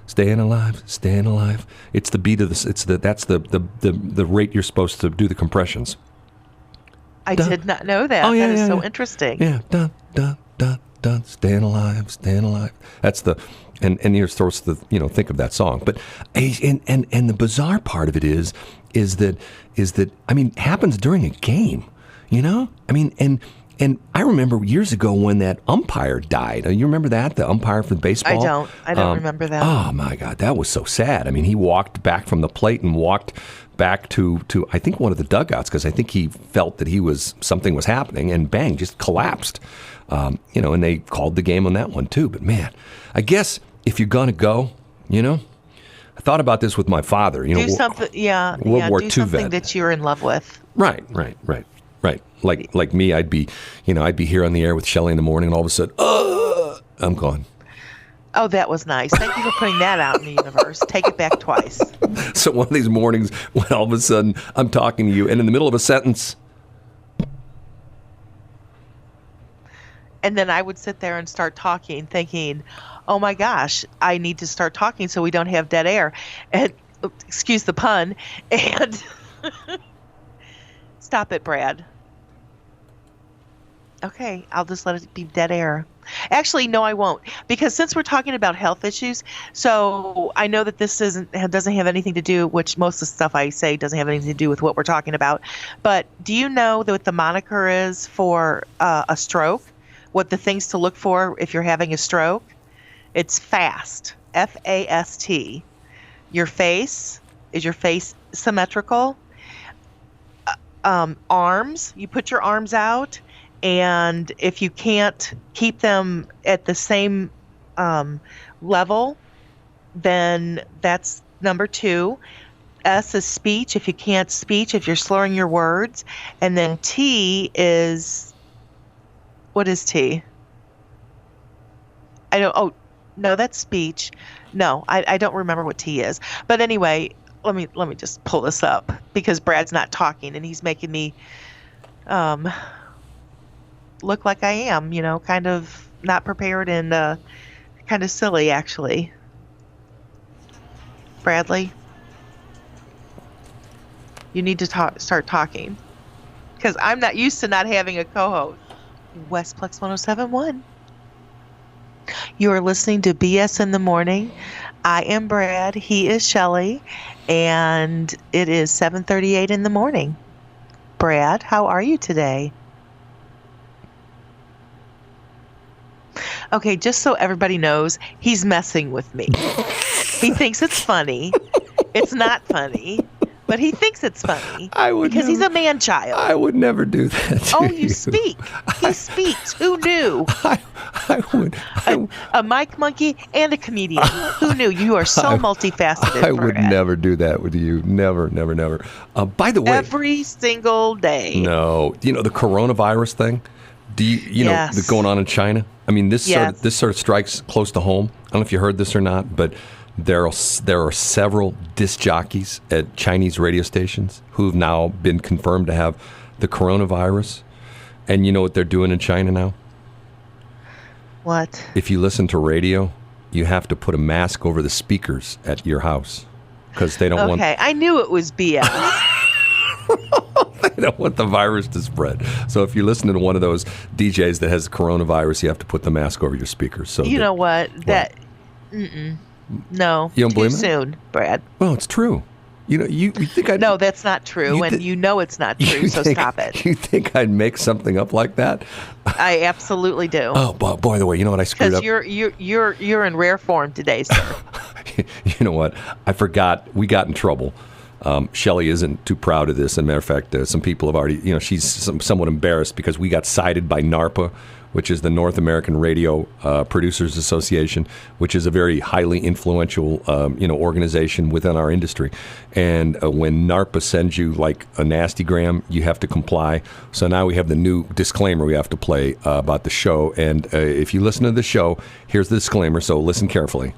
Staying alive. It's the beat of the. That's the rate you're supposed to do the compressions. I did not know that. Oh, yeah, that is so yeah. interesting. Yeah, dun dun dun dun. Staying alive. That's the. And you're supposed to think of that song. But and the bizarre part of it is that I mean, it happens during a game. I mean, and I remember years ago when that umpire died. You remember that? The umpire for baseball? I don't remember that. Oh, my God. That was so sad. I mean, he walked back from the plate and walked back to I think, one of the dugouts, because I think he felt that something was happening, and bang, just collapsed. And they called the game on that one, too. But, man, I guess if you're going to go, I thought about this with my father. Do something, World War do II something vet. that you're in love with. Right. Like me, I'd be here on the air with Shelley in the morning, and all of a sudden, I'm gone. Oh, that was nice. Thank you for putting that out in the universe. Take it back twice. So one of these mornings when all of a sudden I'm talking to you, and in the middle of a sentence, and then I would sit there and start talking, thinking, oh my gosh, I need to start talking so we don't have dead air. And excuse the pun. And Stop it, Brad. Okay, I'll just let it be dead air. Actually, no, I won't, because since we're talking about health issues, so I know that this doesn't have anything to do, which most of the stuff I say doesn't have anything to do with what we're talking about. But do you know what the moniker is for a stroke? What the things to look for if you're having a stroke? It's FAST, FAST. Your face, is your face symmetrical? Arms, you put your arms out. And if you can't keep them at the same level, then that's number 2. S is speech. If you can't speech, if you're slurring your words. And then T is, what is T? Oh, no, that's speech. No, I don't remember what T is. But anyway, let me just pull this up because Brad's not talking and he's making me look like I am, kind of not prepared and kind of silly, actually. Bradley, you need to start talking because I'm not used to not having a co-host. Westplex 107.1. You are listening to BS in the Morning. I am Brad. He is Shelley, and it is 7:38 in the morning. Brad, how are you today? Okay, just so everybody knows, he's messing with me. He thinks it's funny. It's not funny, but he thinks it's funny because he's a man-child. I would never do that. Oh, you speak. He speaks. Who knew? I would. A mic monkey and a comedian. Who knew? You are so multifaceted. I would never do that with you. Never, never, never. By the way, every single day. No, the coronavirus thing. Do you know that's going on in China? I mean, this sort of strikes close to home. I don't know if you heard this or not, but there are several disc jockeys at Chinese radio stations who've now been confirmed to have the coronavirus. And you know what they're doing in China now? What? If you listen to radio, you have to put a mask over the speakers at your house because they don't want. Okay, I knew it was BS. They don't want the virus to spread. So if you're listening to one of those DJs that has the coronavirus, you have to put the mask over your speakers. So you know what? No. You don't believe too soon, Brad. Well, it's true. You think I'd... No, that's not true, and you know it's not true, so stop it. You think I'd make something up like that? I absolutely do. Oh, by the way, you know what I screwed up? Because you're in rare form today, sir. You know what? I forgot. We got in trouble. Shelley isn't too proud of this. As a matter of fact, some people have already, she's somewhat embarrassed because we got cited by NARPA, which is the North American Radio Producers Association, which is a very highly influential, organization within our industry. And when NARPA sends you like a nastygram, you have to comply. So now we have the new disclaimer we have to play about the show. And if you listen to the show, here's the disclaimer. So listen carefully.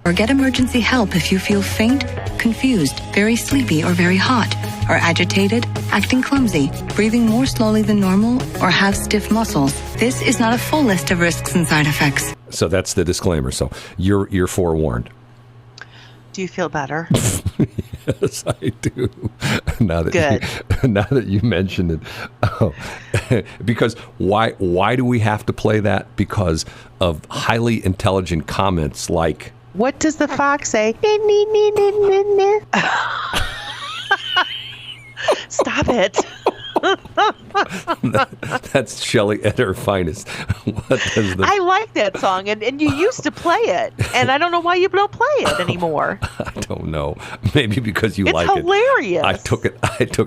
Or get emergency help if you feel faint, confused, very sleepy, or very hot, or agitated, acting clumsy, breathing more slowly than normal, or have stiff muscles. This is not a full list of risks and side effects. So that's the disclaimer. So you're forewarned. Do you feel better? Yes, I do. Now that you mentioned it. Oh. Because why do we have to play that? Because of highly intelligent comments like, what does the fox say? Stop it. That's Shelley at her finest. I like that song, and you used to play it, and I don't know why you don't play it anymore. I don't know. Maybe because you like it. It's hilarious. I took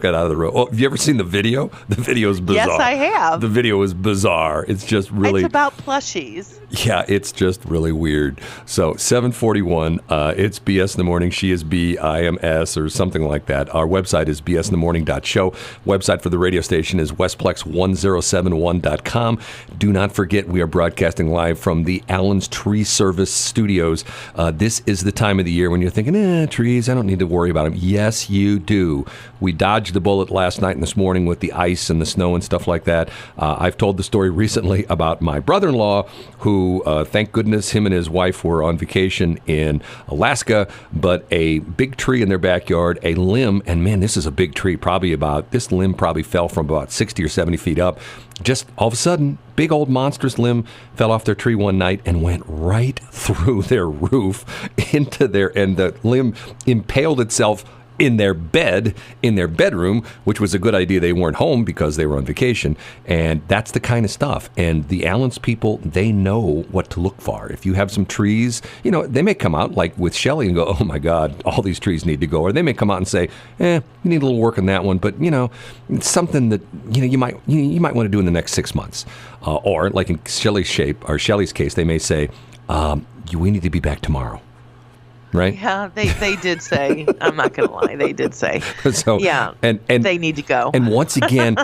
it out of the road. Oh, have you ever seen the video? The video is bizarre. Yes, I have. The video is bizarre. It's just really. It's about plushies. Yeah, it's just really weird. So 7:41. It's BS in the Morning. She is B, I am S, or something like that. Our website is bsinthemorning.show. Website for the radio station information is westplex1071.com. Do not forget, we are broadcasting live from the Allen's Tree Service Studios. This is the time of the year when you're thinking, trees, I don't need to worry about them. Yes, you do. We dodged the bullet last night and this morning with the ice and the snow and stuff like that. I've told the story recently about my brother-in-law who, thank goodness, him and his wife were on vacation in Alaska, but a big tree in their backyard, a limb, and man, this is a big tree, this limb probably fell from about 60 or 70 feet up. Just all of a sudden, big old monstrous limb fell off their tree one night and went right through their roof and the limb impaled itself in their bedroom, which was a good idea. They weren't home because they were on vacation, and that's the kind of stuff. And the Allen's people, they know what to look for. If you have some trees, they may come out like with Shelley and go, oh my God, all these trees need to go. Or they may come out and say, you need a little work on that one, but it's something that you might want to do in the next 6 months. Or like in Shelley's case, they may say, we need to be back tomorrow. Right? Yeah, they did say. I'm not going to lie. They did say. So yeah, and they need to go. And once again,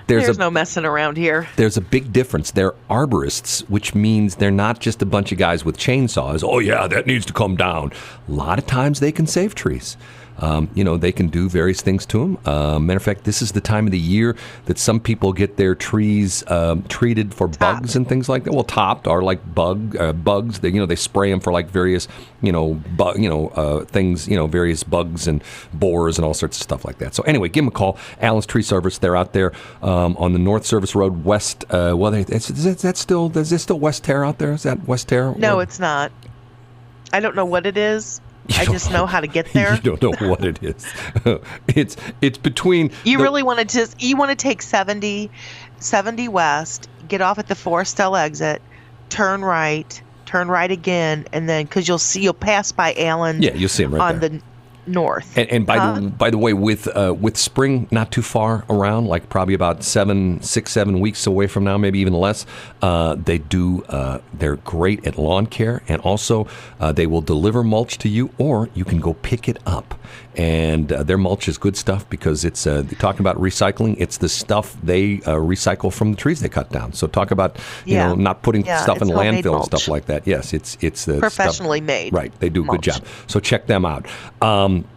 there's no messing around here. There's a big difference. They're arborists, which means they're not just a bunch of guys with chainsaws. Oh yeah, that needs to come down. A lot of times they can save trees. They can do various things to them. Matter of fact, this is the time of the year that some people get their trees treated for bugs and things like that. Well, topped or like bugs. They spray them for like various, things, various bugs and borers and all sorts of stuff like that. So anyway, give them a call. Allen's Tree Service. They're out there on the North Service Road West. Is there still West Terre out there? Is that West Terre? No, it's not. I don't know what it is. I just know how to get there. You don't know what it is. It's between. You want to take 70 west, get off at the Forestell exit, turn right again, and then because you'll pass by Allen. Yeah, you'll see him right on there. the north. And by the way, with spring not too far around, like probably about 6, 7 weeks away from now, maybe even less, they're great at lawn care, and also they will deliver mulch to you, or you can go pick it up. And their mulch is good stuff because it's talking about recycling. It's the stuff they recycle from the trees they cut down. So talk about not putting stuff in landfill and stuff like that. Yes, it's professionally made. Right, they do a good job. So check them out.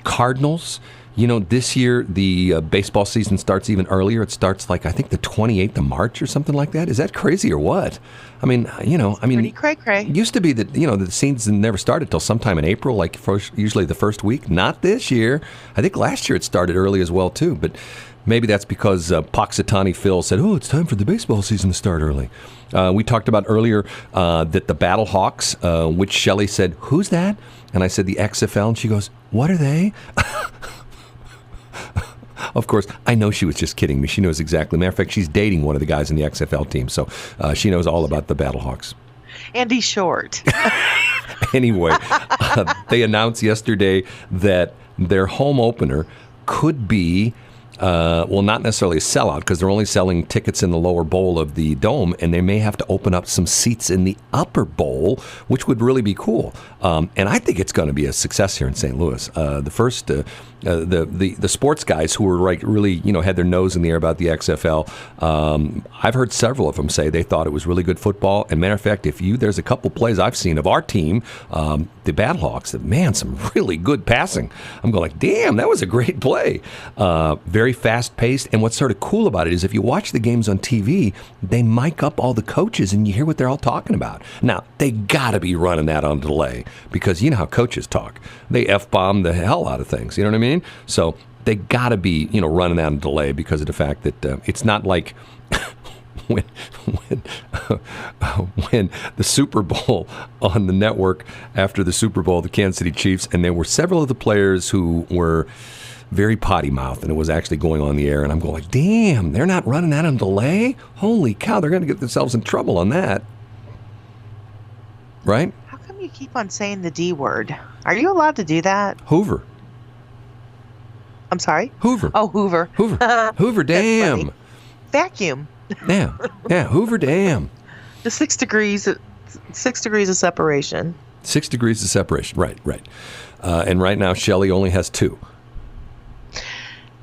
Cardinals. This year the baseball season starts even earlier. It starts like I think the 28th of March or something like that. Is that crazy or what? I mean, pretty cray-cray. It used to be that the season never started till sometime in April, like usually the first week. Not this year. I think last year it started early as well too. But maybe that's because Puxatawny Phil said, "Oh, it's time for the baseball season to start early." We talked about earlier that the Battlehawks, which Shelley said, "Who's that?" And I said, "The XFL," and she goes, "What are they?" Of course, I know she was just kidding me. She knows exactly. Matter of fact, she's dating one of the guys in the XFL team, so she knows all about the Battlehawks. And he's short. Anyway, they announced yesterday that their home opener could be, not necessarily a sellout because they're only selling tickets in the lower bowl of the dome, and they may have to open up some seats in the upper bowl, which would really be cool. And I think it's going to be a success here in St. Louis. The first, the sports guys who were really had their nose in the air about the XFL. I've heard several of them say they thought it was really good football. And matter of fact, there's a couple plays I've seen of our team, the Battlehawks, that man, some really good passing. I'm going like, damn, that was a great play. Very fast paced. And what's sort of cool about it is if you watch the games on TV, they mic up all the coaches and you hear what they're all talking about. Now, they got to be running that on delay because you know how coaches talk. They F-bomb the hell out of things. You know what I mean? So they got to be, running that on delay because of the fact that it's not like when the Super Bowl on the network after the Super Bowl, the Kansas City Chiefs, and there were several of the players who were very potty mouthed, and it was actually going on the air, and I'm going like, damn, they're not running that on delay? Holy cow, they're going to get themselves in trouble on that. Right? How come you keep on saying the D word? Are you allowed to do that? Hoover. I'm sorry? Hoover. Oh, Hoover. Hoover. Hoover dam. Vacuum. Yeah, Hoover dam. The 6 degrees of separation. 6 degrees of separation, right. And right now, Shelley only has 2.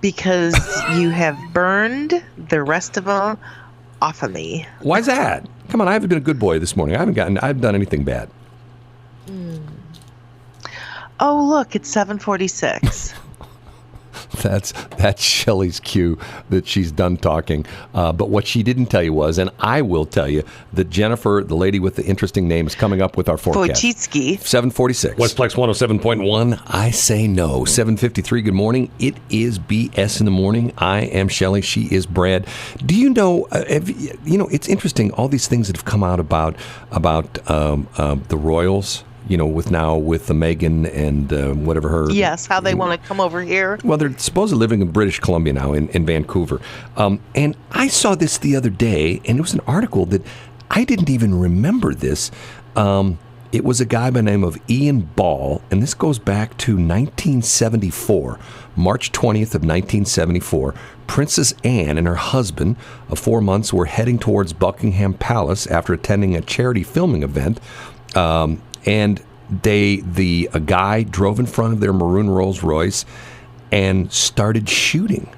Because you have burned the rest of them off of me. Why's that? Come on, I haven't been a good boy this morning. I haven't done anything bad. Oh, look, it's 7:46. That's Shelley's cue that she's done talking. But what she didn't tell you was, and I will tell you, that Jennifer, the lady with the interesting name, is coming up with our forecast. Wojcicki. 7:46. Westplex 107.1. I say no. 7:53. Good morning. It is BS in the morning. I am Shelley. She is Brad. Do you know? It's interesting. All these things that have come out about the Royals. With the Meghan and whatever her... Yes, how they want to come over here. Well, they're supposedly living in British Columbia now, in Vancouver. And I saw this the other day, and it was an article that I didn't even remember this. It was a guy by the name of Ian Ball, and this goes back to 1974, March 20th of 1974. Princess Anne and her husband of 4 months were heading towards Buckingham Palace after attending a charity filming event. And a guy drove in front of their maroon Rolls Royce and started shooting.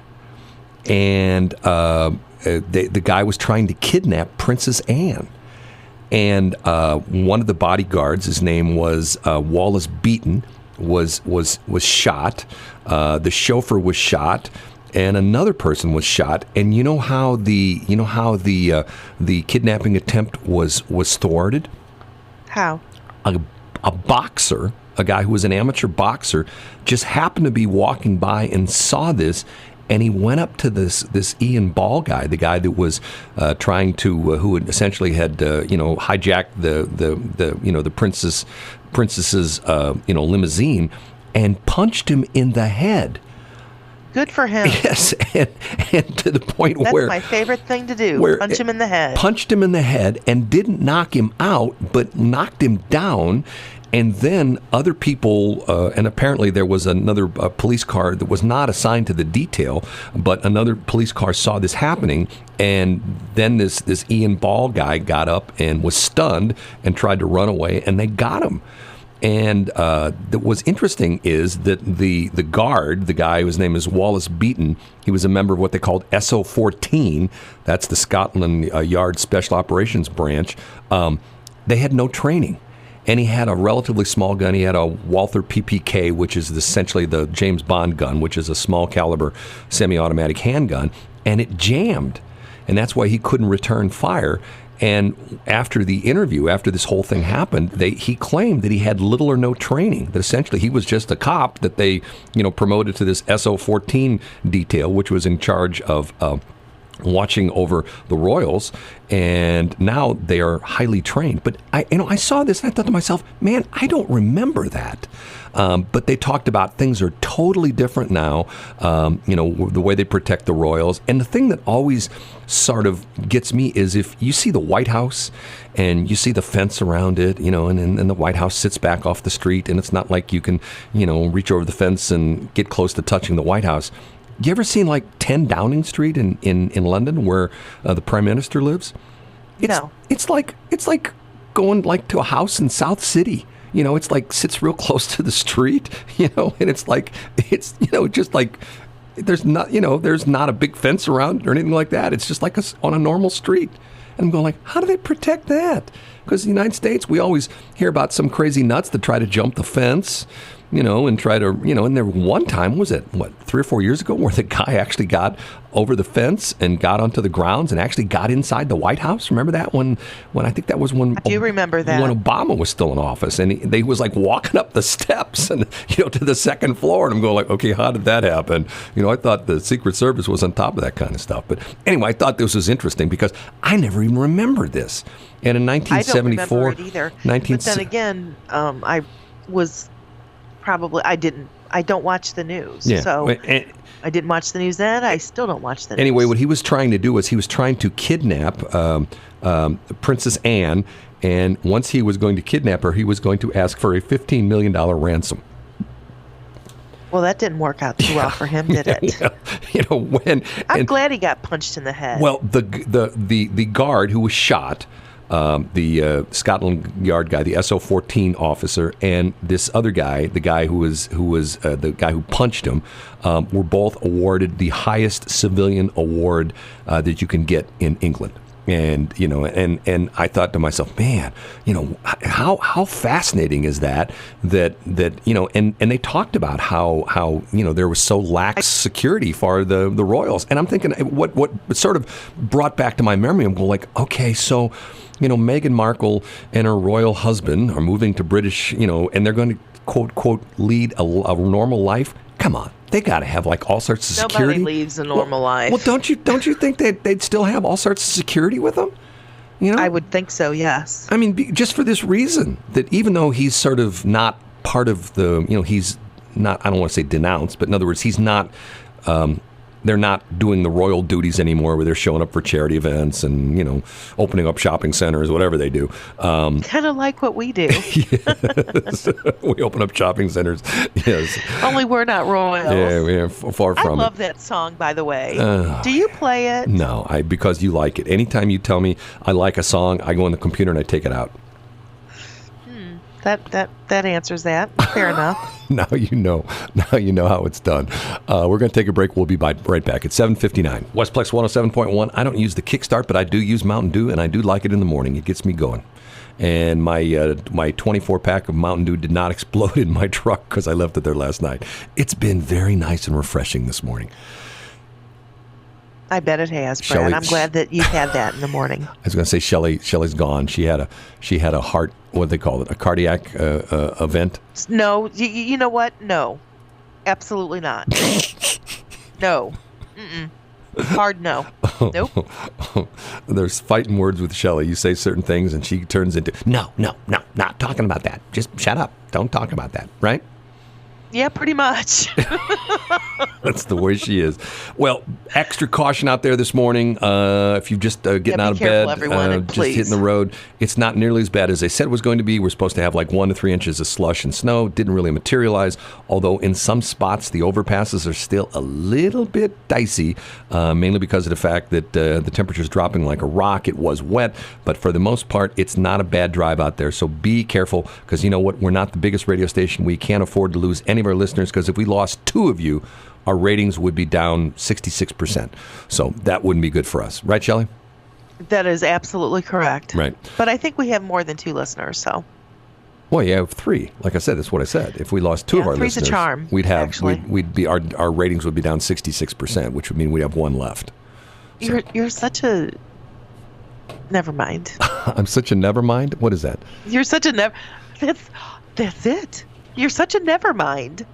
And the guy was trying to kidnap Princess Anne. And one of the bodyguards, his name was Wallace Beaton, was shot. The chauffeur was shot. And another person was shot. And you know how the kidnapping attempt was thwarted? How? A boxer, a guy who was an amateur boxer, just happened to be walking by and saw this, and he went up to this Ian Ball guy, the guy that was trying to, who had essentially had hijacked the princess's limousine, and punched him in the head. Good for him. Yes, and to the point where... That's my favorite thing to do, punch him in the head. Punched him in the head and didn't knock him out, but knocked him down. And then other people, and apparently there was another police car that was not assigned to the detail, but another police car saw this happening. And then this Ian Ball guy got up and was stunned and tried to run away, and they got him. And what's interesting is that the guard, the guy whose name is Wallace Beaton, he was a member of what they called SO14. That's the Scotland Yard Special Operations Branch. They had no training. And he had a relatively small gun. He had a Walther PPK, which is essentially the James Bond gun, which is a small caliber semi-automatic handgun. And it jammed. And that's why he couldn't return fire. And after the interview, after this whole thing happened, he claimed that he had little or no training, that essentially he was just a cop that they, promoted to this SO14 detail, which was in charge of watching over the royals, and now they are highly trained. But I saw this and I thought to myself, man, I don't remember that. But they talked about things are totally different now, the way they protect the royals. And the thing that always sort of gets me is if you see the White House and you see the fence around it, and the White House sits back off the street, and it's not like you can, reach over the fence and get close to touching the White House. You ever seen like 10 Downing Street in London where the Prime Minister lives? No. It's like going like to a house in South City. It's like sits real close to the street, and it's just like there's not a big fence around or anything like that. It's just like on a normal street. And I'm going like, how do they protect that? Because in the United States, we always hear about some crazy nuts that try to jump the fence, and try to, and there one time, was it, 3 or 4 years ago, where the guy actually got over the fence and got onto the grounds and actually got inside the White House? Remember that when I think that was when... I do remember that. When Obama was still in office, and he was like walking up the steps and, to the second floor, and I'm going like, okay, how did that happen? I thought the Secret Service was on top of that kind of stuff. But anyway, I thought this was interesting because I never even remembered this. And in 1974... I don't remember it either. But then again, I don't watch the news. Yeah. So I didn't watch the news then. I still don't watch the news. Anyway, what he was trying to do was he was trying to kidnap Princess Anne. And once he was going to kidnap her, he was going to ask for a $15 million ransom. Well, that didn't work out too well for him, did it? Yeah. I'm glad he got punched in the head. Well, the guard who was shot, the Scotland Yard guy, the SO-14 officer, and this other guy, the guy who was the guy who punched him, were both awarded the highest civilian award that you can get in England. And and I thought to myself, man, how fascinating is that and they talked about how there was so lax security for the royals, and I'm thinking what sort of brought back to my memory. I'm going like, okay, so Meghan Markle and her royal husband are moving to British, and they're going to quote lead a normal life. Come on. They got to have like all sorts of security. Nobody leaves a normal life. Well, don't you think they'd still have all sorts of security with them? I would think so. Yes. I mean, just for this reason, that even though he's sort of not part of the, he's not. I don't want to say denounced, but in other words, he's not. They're not doing the royal duties anymore, where they're showing up for charity events and opening up shopping centers, whatever they do. Kind of like what we do. Yes. We open up shopping centers. Yes. Only we're not royals. Yeah, far from it. I love that song, by the way. Do you play it? No, because you like it. Anytime you tell me I like a song, I go on the computer and I take it out. That answers that. Fair enough. Now you know how it's done. We're going to take a break. We'll be right back at 7:59. Westplex 107.1. I don't use the Kickstart, but I do use Mountain Dew, and I do like it in the morning. It gets me going. And my 24-pack of Mountain Dew did not explode in my truck because I left it there last night. It's been very nice and refreshing this morning. I bet it has, Brad. Shelley, I'm glad that you had that in the morning. I was going to say Shelley's gone. She had a heart, what do they call it, a cardiac event. No, you know what? No, absolutely not. No, hard no. Nope. There's fighting words with Shelley. You say certain things, and she turns into no, not talking about that. Just shut up. Don't talk about that. Right? Yeah, pretty much. That's the way she is. Well, extra caution out there this morning. If you're just getting out of bed, just hitting the road, it's not nearly as bad as they said it was going to be. We're supposed to have like 1 to 3 inches of slush and snow. Didn't really materialize, although in some spots the overpasses are still a little bit dicey, mainly because of the fact that the temperature's dropping like a rock. It was wet, but for the most part, it's not a bad drive out there. So be careful, because you know what? We're not the biggest radio station. We can't afford to lose any of our listeners, because if we lost 2 of you, our ratings would be down 66%. So that wouldn't be good for us. Right, Shelley? That is absolutely correct. Right. But I think we have more than 2 listeners, so. Well, you have 3. Like I said, that's what I said. If we lost 2 of our listeners, three's a charm, we'd be our ratings would be down 66%, which would mean we'd have 1 left. So. You're such a never mind. I'm such a never mind? What is that? You're such a never. That's it. You're such a never mind.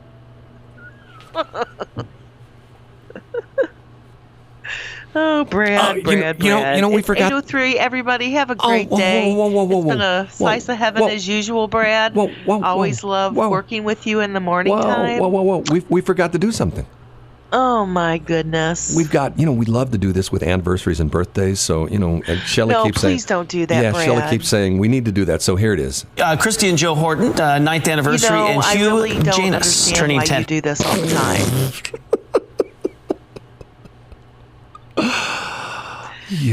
Oh, Brad, Brad. We forgot. 8:03. Everybody, have a great day. It's been a slice of heaven as usual, Brad. Always love working with you in the morning time. We forgot to do something. Oh my goodness. We've got, we love to do this with anniversaries and birthdays. So, and Shelley keeps saying. No, please don't do that, yeah, Brad. Shelley keeps saying we need to do that. So here it is. Christy and Joe Horton, 9th anniversary, and Hugh I really don't Janus understand turning why 10. you do this all the time.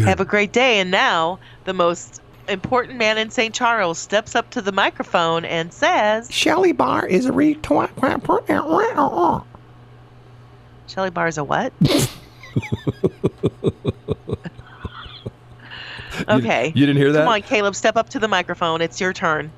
Have a great day. And now the most important man in St. Charles steps up to the microphone and says, Shelley Barr is a retort. Shelley Barr is a what? Okay. You didn't hear that? Come on, Caleb, step up to the microphone. It's your turn.